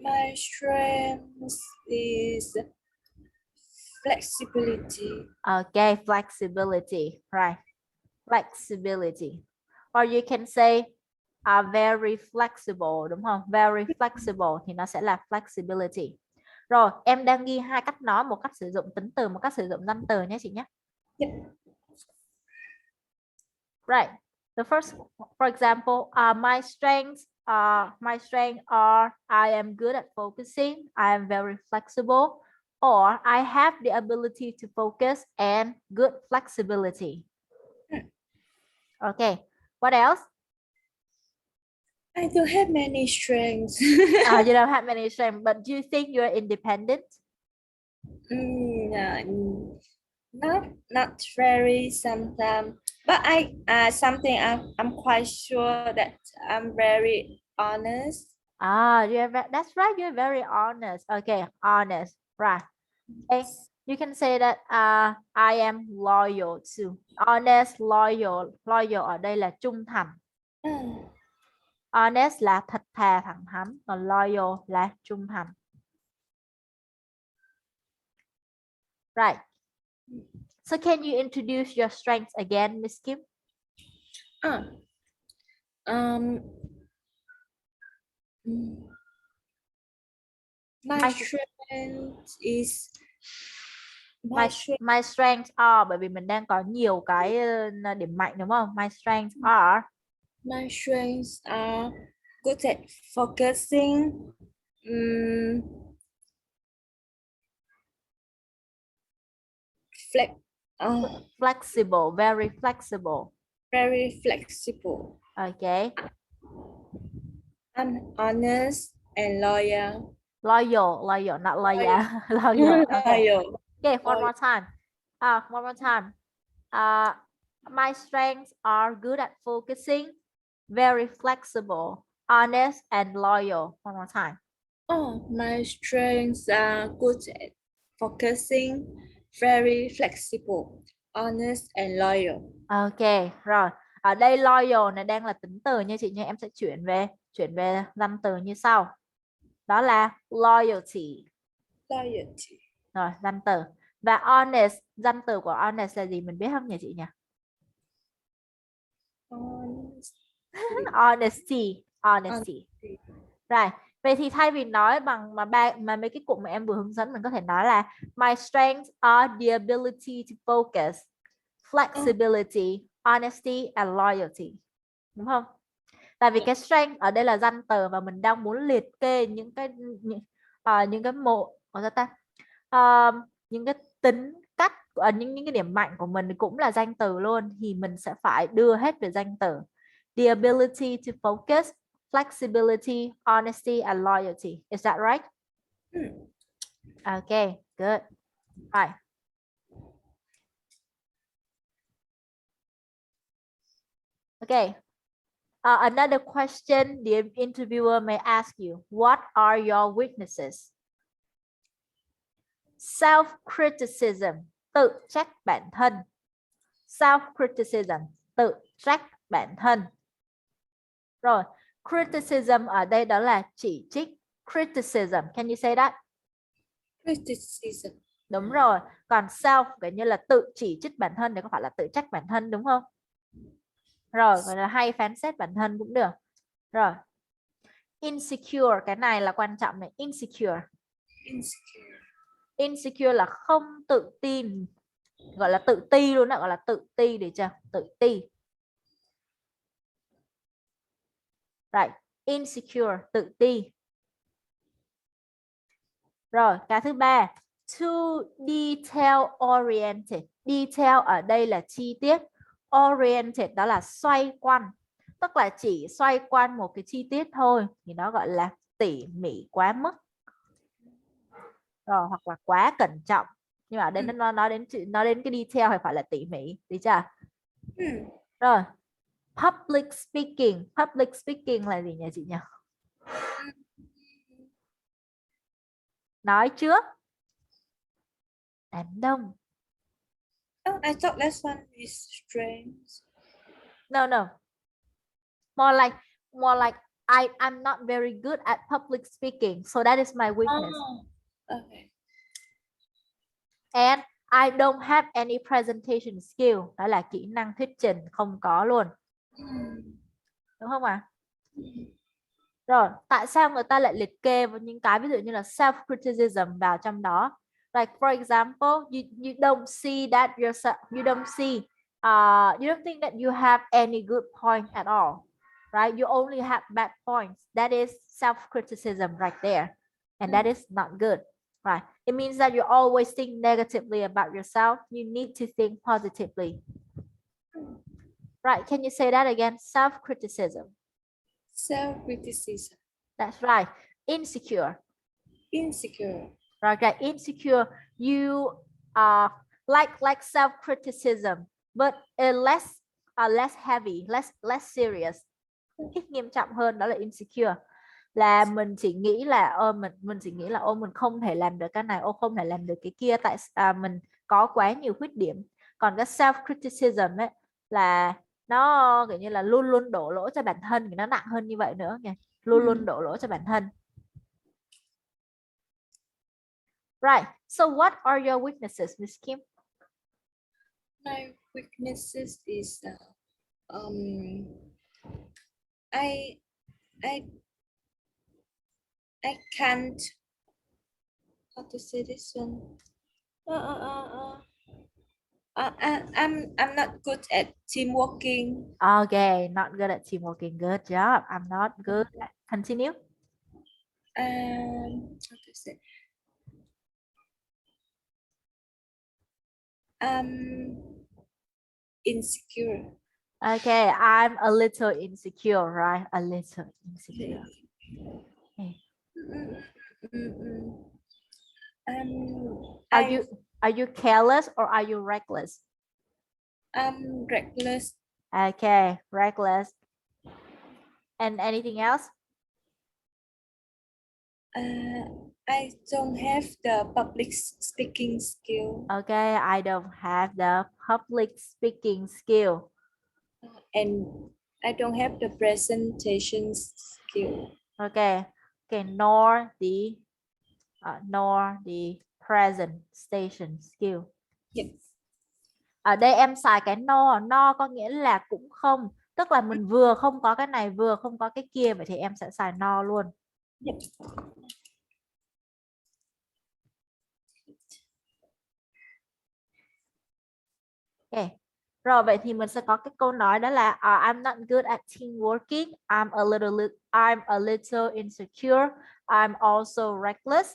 My strength is flexibility. Okay, flexibility, right? Flexibility. Or you can say very flexible, đúng không? Very flexible thì nó sẽ là flexibility. Rồi, em đang ghi hai cách nói, một cách sử dụng tính từ, một cách sử dụng danh từ nhé chị nhé. Yep. Right. The first, for example, my strengths are I am good at focusing, I am very flexible, or I have the ability to focus and good flexibility. Okay. What else? I don't have many strengths. You don't have many strengths, but do you think you're independent? Not very sometimes, but something I'm quite sure that I'm very honest. That's right. You're very honest. Okay, honest. Right. Okay. You can say that I am loyal too. Honest, loyal. Loyal ở đây là trung thành. Honest là thật thà, thẳng thắn. Còn loyal là trung thành. Right. So can you introduce your strengths again, Miss Kim? My strength is my strengths are, bởi vì mình đang có nhiều cái điểm mạnh đúng không? My strengths are. My strengths are good at focusing. Flexible, very flexible. Very flexible. Okay. I'm honest and loyal. Loyal, not loyal. Loyal. Okay. Loyal. Okay, one more time. One more time. My strengths are good at focusing, very flexible, honest, and loyal. One more time. My strengths are good at focusing, very flexible, honest, and loyal. Ok, rồi. Ở đây loyal này đang là tính từ nha chị nha. Em sẽ chuyển về danh từ như sau. Đó là loyalty. Loyalty. Rồi, danh từ. Và honest, danh từ của honest là gì mình biết không nhỉ chị nhỉ? Honesty. Rồi, vậy thì thay vì nói bằng mà mấy cái cụm mà em vừa hướng dẫn, mình có thể nói là my strengths are the ability to focus, flexibility, honesty and loyalty. Đúng không? Tại vì cái strength ở đây là danh từ và mình đang muốn liệt kê những cái những cái tính cách những cái điểm mạnh của mình cũng là danh từ luôn, thì mình sẽ phải đưa hết về danh từ. The ability to focus, flexibility, honesty and loyalty. Is that right? Okay, good. Right. Okay. Another question the interviewer may ask you, what are your weaknesses? Self-criticism, tự trách bản thân. Self-criticism, tự trách bản thân. Rồi, criticism ở đây đó là chỉ trích. Criticism, can you say that? Criticism. Đúng rồi. Còn self kiểu như là tự chỉ trích bản thân thì có phải là tự trách bản thân đúng không? Rồi, gọi là hay phán xét bản thân cũng được. Rồi. Insecure, cái này là quan trọng này. Insecure. Insecure là không tự tin. Gọi là tự ti luôn đó, gọi là tự ti để chưa? Tự ti. Right. Insecure, tự ti. Rồi, cái thứ ba, too detail oriented. Detail ở đây là chi tiết. Oriented đó là xoay quanh. Tức là chỉ xoay quanh một cái chi tiết thôi thì nó gọi là tỉ mỉ quá mức. Rồi, hoặc là quá cẩn trọng. Nhưng mà ở đây nó nói đến cái detail thì phải là tỉ mỉ, được chưa? Rồi. Public speaking. Public speaking là gì nhỉ chị nhỉ? Nói trước đám đông. Oh, I thought that one is strange. No. More like I'm not very good at public speaking, so that is my weakness. Okay. And I don't have any presentation skill. Đó là kỹ năng thuyết trình không có luôn. Đúng không ạ? Rồi, tại sao người ta lại liệt kê vào những cái ví dụ như là self criticism vào trong đó? Like for example, you don't see that yourself, you don't see, you don't think that you have any good point at all, right? You only have bad points. That is self criticism right there, and that is not good, right? It means that you always think negatively about yourself. You need to think positively, right? Can you say that again? Self criticism. Self-criticism. That's right. Insecure. Insecure. Okay, insecure. You are like self-criticism, but less heavy, less serious. Ít nghiêm trọng hơn đó là insecure. Là mình chỉ nghĩ là mình chỉ nghĩ là mình không thể làm được cái này, không thể làm được cái kia, tại mình có quá nhiều khuyết điểm. Còn cái self-criticism ấy là nó kiểu như là luôn luôn đổ lỗi cho bản thân, thì nó nặng hơn như vậy nữa nha. Luôn luôn đổ lỗi cho bản thân. Right. So what are your weaknesses, Miss Kim? My weaknesses is I can't, how to say this one. I'm not good at team working. Okay, not good at team working. Good job. I'm not good at. Continue. How to say? Insecure. Okay, I'm a little insecure, right? A little insecure. Okay. Are you careless or are you reckless? I'm reckless. Okay, reckless. And anything else? I don't have the public speaking skill. Okay, I don't have the public speaking skill. And I don't have the presentation skill. Okay, okay, nor the presentation skill. Yes. Ở đây em xài cái no có nghĩa là cũng không, tức là mình vừa không có cái này vừa không có cái kia, vậy thì em sẽ xài no luôn. Yep. Ok. Rồi vậy thì mình sẽ có cái câu nói đó là I'm not good at team working, I'm a little insecure, I'm also reckless.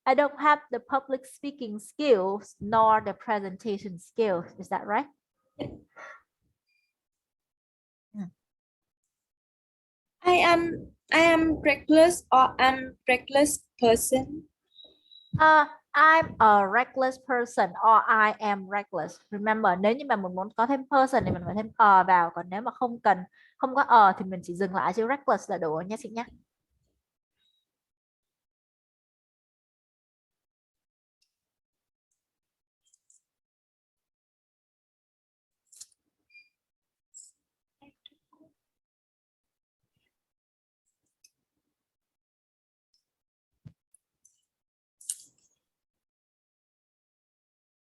I don't have the public speaking skills nor the presentation skills. Is that right? I am reckless, or I'm reckless person. I'm a reckless person or I am reckless. Remember, nếu như mà mình muốn có thêm person thì mình phải thêm vào, còn nếu mà không có thì mình chỉ dừng lại chữ reckless là đủ nha chị nhé.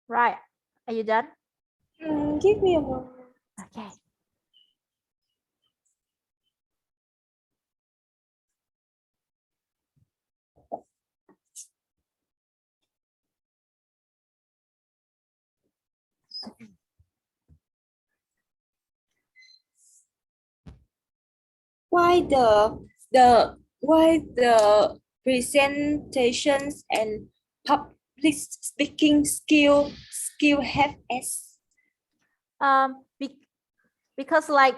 Right. Are you done? Give me a moment. Okay. Why the presentations and public speaking skill have S? Because like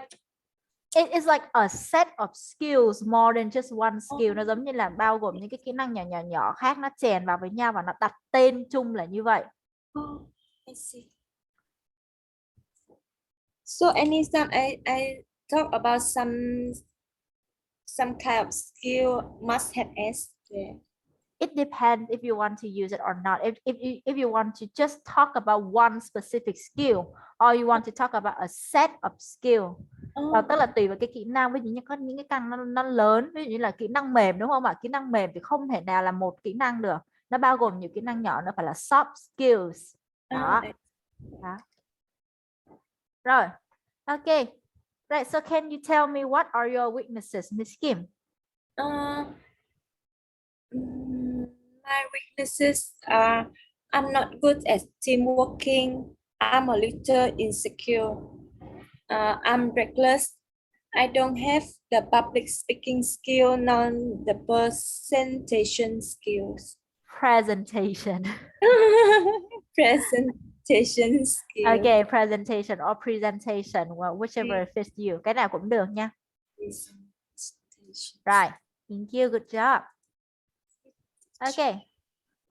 it is like a set of skills more than just one skill. Nó giống như là bao gồm những cái kỹ năng nhỏ nhỏ khác, nó chèn vào với nhau và nó đặt tên chung là như vậy. I see. So anytime I talk about some kind of skill must have S there. It depends if you want to use it or not. If you want to just talk about one specific skill or you want to talk about a set of skill. Tức là tùy vào cái kỹ năng. Ví dụ như có những cái năng nó lớn, ví dụ như là kỹ năng mềm, đúng không ạ? Kỹ năng mềm thì không thể nào là một kỹ năng được, nó bao gồm nhiều kỹ năng nhỏ, nó phải là soft skills đó. Đó. Rồi, ok. Right, so can you tell me what are your weaknesses, Miss Kim? Uh, my weaknesses are I'm not good at team working. I'm a little insecure. I'm reckless. I don't have the public speaking skill, nor the presentation skills. Presentation. Presentation skill. Okay, presentation or presentation, well, whichever fits you. Cái nào cũng được nha. Presentation. Right. Thank you. Good job. Okay.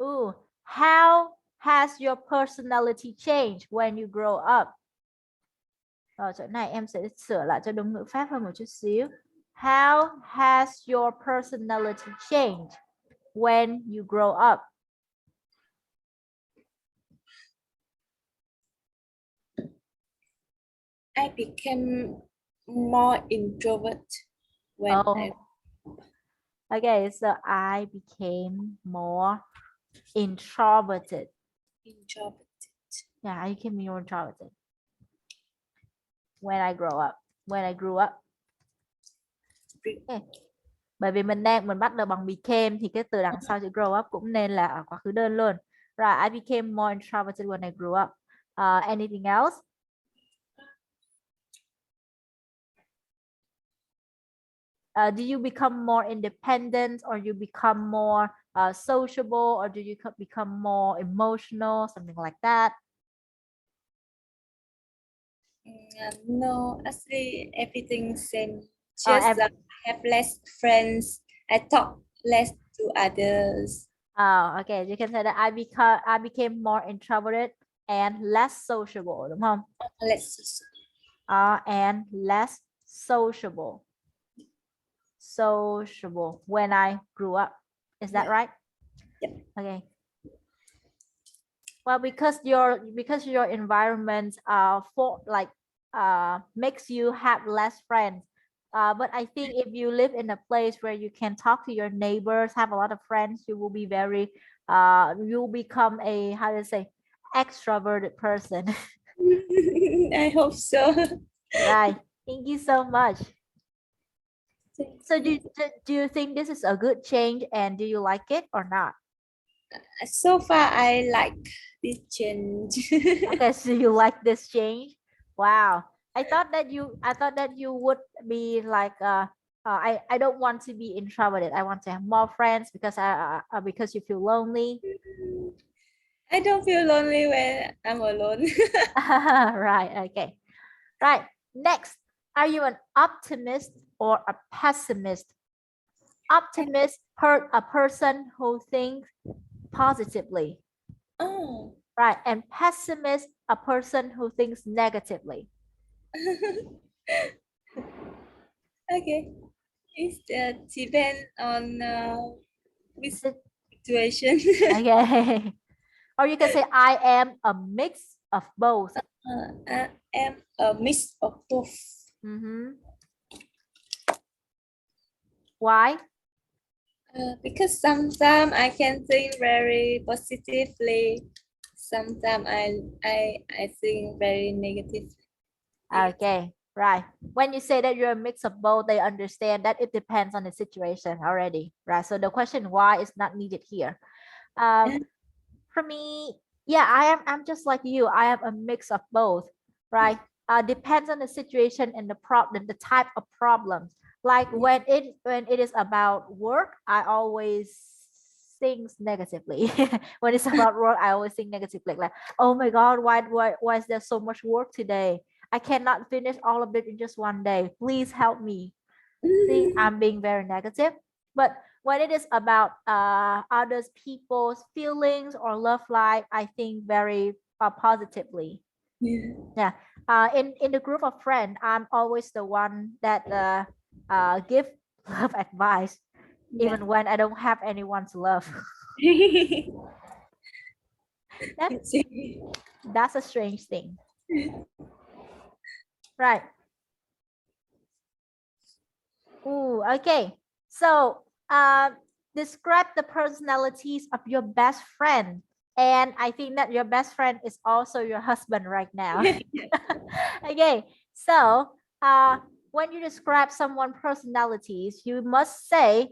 Ooh, how has your personality changed when you grow up? Rồi chỗ này em sẽ sửa lại cho đúng ngữ pháp hơn một chút xíu. How has your personality changed when you grow up? I became more introvert when I Okay, so I became more introverted. Yeah, I became more introverted when I grow up. When I grew up. Okay. Bởi vì mình bắt đầu bằng became thì cái từ đằng sau chữ grow up cũng nên là ở quá khứ đơn luôn. Right, I became more introverted when I grew up. Anything else? Do you become more independent, or you become more sociable, or do you become more emotional, something like that? No, actually everything same. Oh, Just I have less friends. I talk less to others. Oh, okay. You can say that I became more introverted and less sociable, đúng không? Less. And less sociable. Sociable when I grew up. Is that right? Yep. Okay. Well, because your environment makes you have less friends. But I think if you live in a place where you can talk to your neighbors, have a lot of friends, you will be you'll become a, how to say, extroverted person. I hope so. Right. Thank you so much. So do you think this is a good change, and do you like it or not? So far, I like this change. Okay, so you like this change? Wow. I thought that you would be like I don't want to be introverted. I want to have more friends because you feel lonely. I don't feel lonely when I'm alone. Right. Okay. Right. Next, are you an optimist or a pessimist? Optimist, a person who thinks positively. Oh. Right. And pessimist, a person who thinks negatively. Okay. It depends on which situation. Okay. Or you can say I am a mix of both. I am a mix of both. Why? Because sometimes I can think very positively. Sometimes I think very negatively. Okay, right. When you say that you're a mix of both, they understand that it depends on the situation already, right? So the question why is not needed here. For me, yeah, I'm just like you. I am a mix of both, right? Depends on the situation and the problem, the type of problems. Like when it is about work, I always think negatively. When it's about work, I always think negatively. Like, oh my God, why is there so much work today? I cannot finish all of it in just one day. Please help me. See, I'm being very negative. But when it is about others people's feelings or love life, I think very positively. Yeah. In the group of friends, I'm always the one that give love advice, even when I don't have anyone to love. That's a strange thing. Right. Ooh, okay. So describe the personalities of your best friend. And I think that your best friend is also your husband right now. Okay. So when you describe someone's personalities, you must say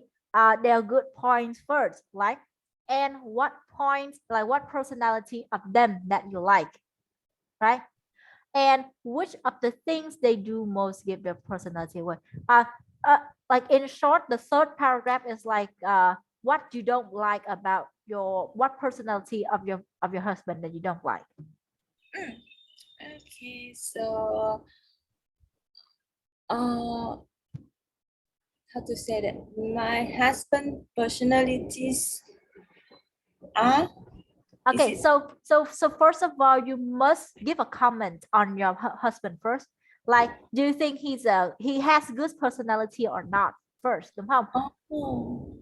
their good points first, like, and what points, like what personality of them that you like, right? And which of the things they do most give their personality away. Uh, uh, like in short, the third paragraph is like what you don't like about what personality of your husband that you don't like. Okay, so how to say that? My husband personalities are. Okay, so first of all, you must give a comment on your husband first. Like, do you think he has good personality or not first, đúng không? Oh.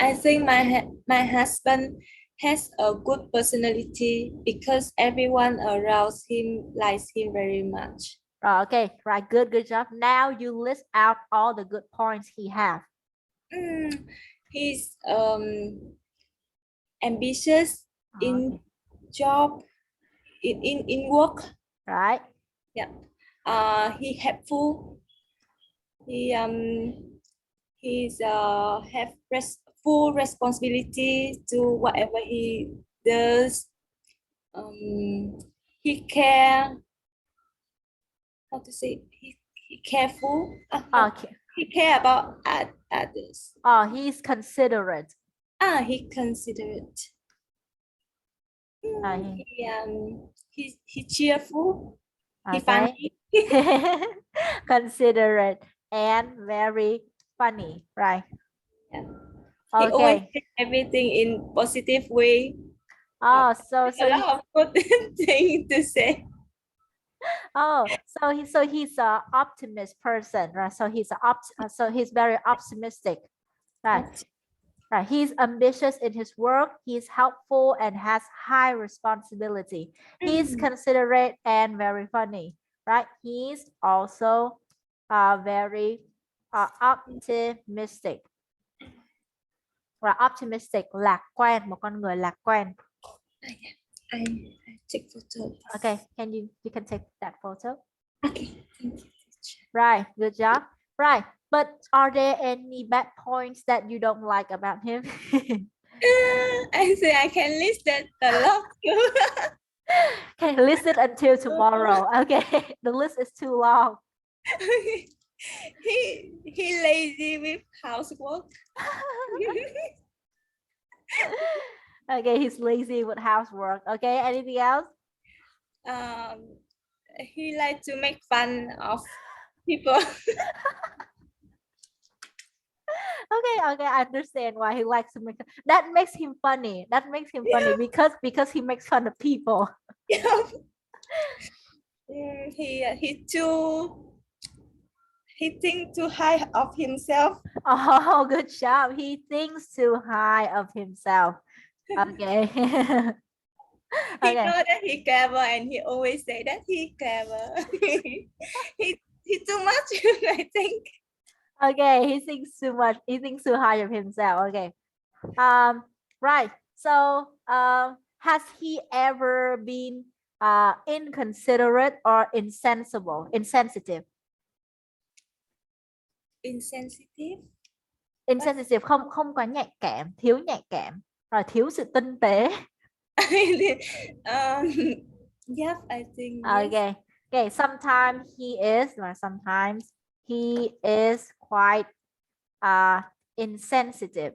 I think my husband has a good personality because everyone around him likes him very much. Okay, right, good job. Now you list out all the good points he have. He's ambitious in job, in work. Right. Yeah. He helpful. He's have full responsibility to whatever he does. He care. How to say? He careful. Okay. He care about others. He's considerate. He considerate. He- He cheerful. He okay. funny. Considerate and very funny, right? Yeah. He always Okay. take everything in positive way. So A lot of good things to say. he's a optimist person, right? So he's very optimistic, right? Right. He's ambitious in his work. He's helpful and has high responsibility. He's considerate and very funny, right? He's also very optimistic. Right, optimistic, lạc quan, một con người lạc quan. I take photo. Okay, you can take that photo. Okay, thank you. Right, good job. Right, but are there any bad points that you don't like about him? I say I can list that a lot. Okay, list it until tomorrow. Okay, the list is too long. He lazy with housework. Okay, he's lazy with housework. Okay, anything else? He like to make fun of people. Okay, I understand why he likes to make that makes him funny. That makes him funny because he makes fun of people. Yeah. He think too high of himself. Oh, good job. He thinks too high of himself. Okay. He know that he clever and he always say that he clever. he too much, I think. Okay, he thinks too much. He thinks too high of himself. Okay. Right. So, has he ever been inconsiderate or insensitive? Insensitive. Insensitive, không có nhạy cảm, thiếu nhạy cảm, rồi thiếu sự tinh tế. Yeah, I think. Okay. Okay. Sometimes he is, or sometimes he is quite insensitive.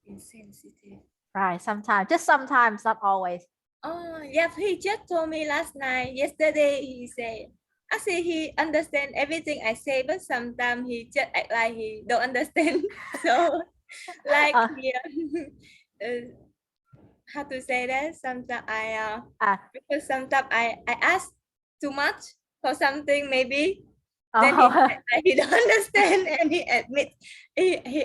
Insensitive. Right. Sometimes, not always. Oh, yeah, he just told me last night. Yesterday, he said, I say he understand everything I say, but sometimes he just act like he don't understand. So, like, how to say that? Sometimes because sometimes I ask too much for something, maybe. Then he don't understand, and he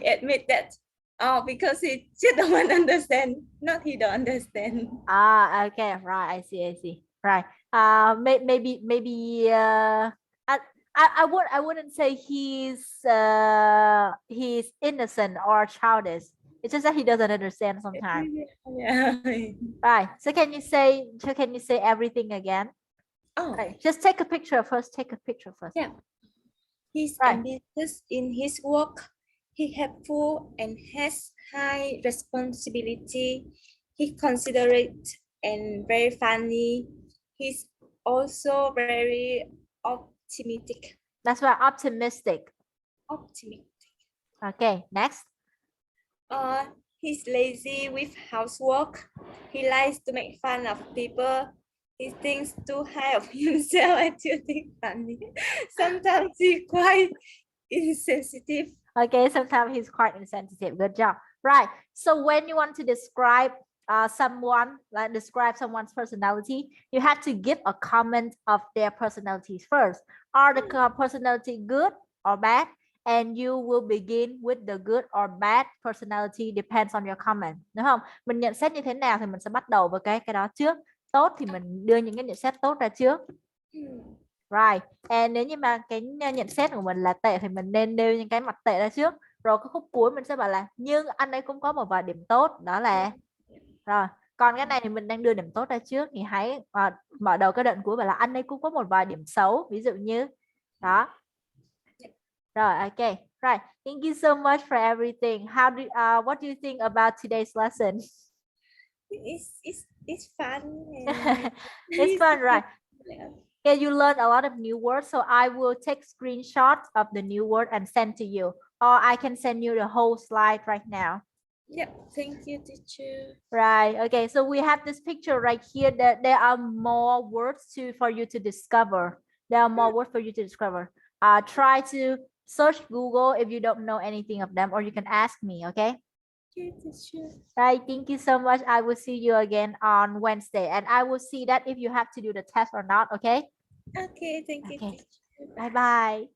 admit that. Oh, because he just don't understand. Not he don't understand. Okay, right. I see. Right. Maybe I wouldn't say he's innocent or childish. It's just that he doesn't understand sometimes. Yeah. Right. So can you say everything again? Oh. Right. Just take a picture first. Take a picture first. Yeah. He's Right. ambitious in his work. He helpful and has high responsibility. He considerate and very funny. He's also very optimistic. That's why optimistic. Optimistic. Okay, next. He's lazy with housework. He likes to make fun of people. He thinks too high of himself and too think funny. Sometimes he's quite insensitive. Okay, sometimes he's quite insensitive. Good job. Right. So when you want to describe someone, like describe someone's personality, you have to give a comment of their personalities first. Are the personality good or bad? And you will begin with the good or bad personality depends on your comment, đúng không? Mình nhận xét như thế nào thì mình sẽ bắt đầu với cái đó trước. Tốt thì mình đưa những cái nhận xét tốt ra trước. Right. And nếu như mà cái nhận xét của mình là tệ thì mình nên nêu những cái mặt tệ ra trước. Rồi cái khúc cuối mình sẽ bảo là nhưng anh ấy cũng có một vài điểm tốt, đó là rồi. Còn cái này thì mình đang đưa điểm tốt ra trước thì hãy mở đầu cái đoạn cuối bảo là anh ấy cũng có một vài điểm xấu, ví dụ như đó. Rồi, ok. Right. Thank you so much for everything. What do you think about today's lesson? It's fun. And It's fun, right? Yeah, you learn a lot of new words, so I will take screenshots of the new word and send to you, or I can send you the whole slide right now. Yep, thank you, teacher. Right. Okay, so we have this picture right here that there are more words for you to discover. There are more words for you to discover. Try to search Google if you don't know anything of them, or you can ask me. Okay. Okay, teacher. Right. Thank you so much. I will see you again on Wednesday, and I will see that if you have to do the test or not. Okay. Okay, thank you, Okay. teacher. Bye bye.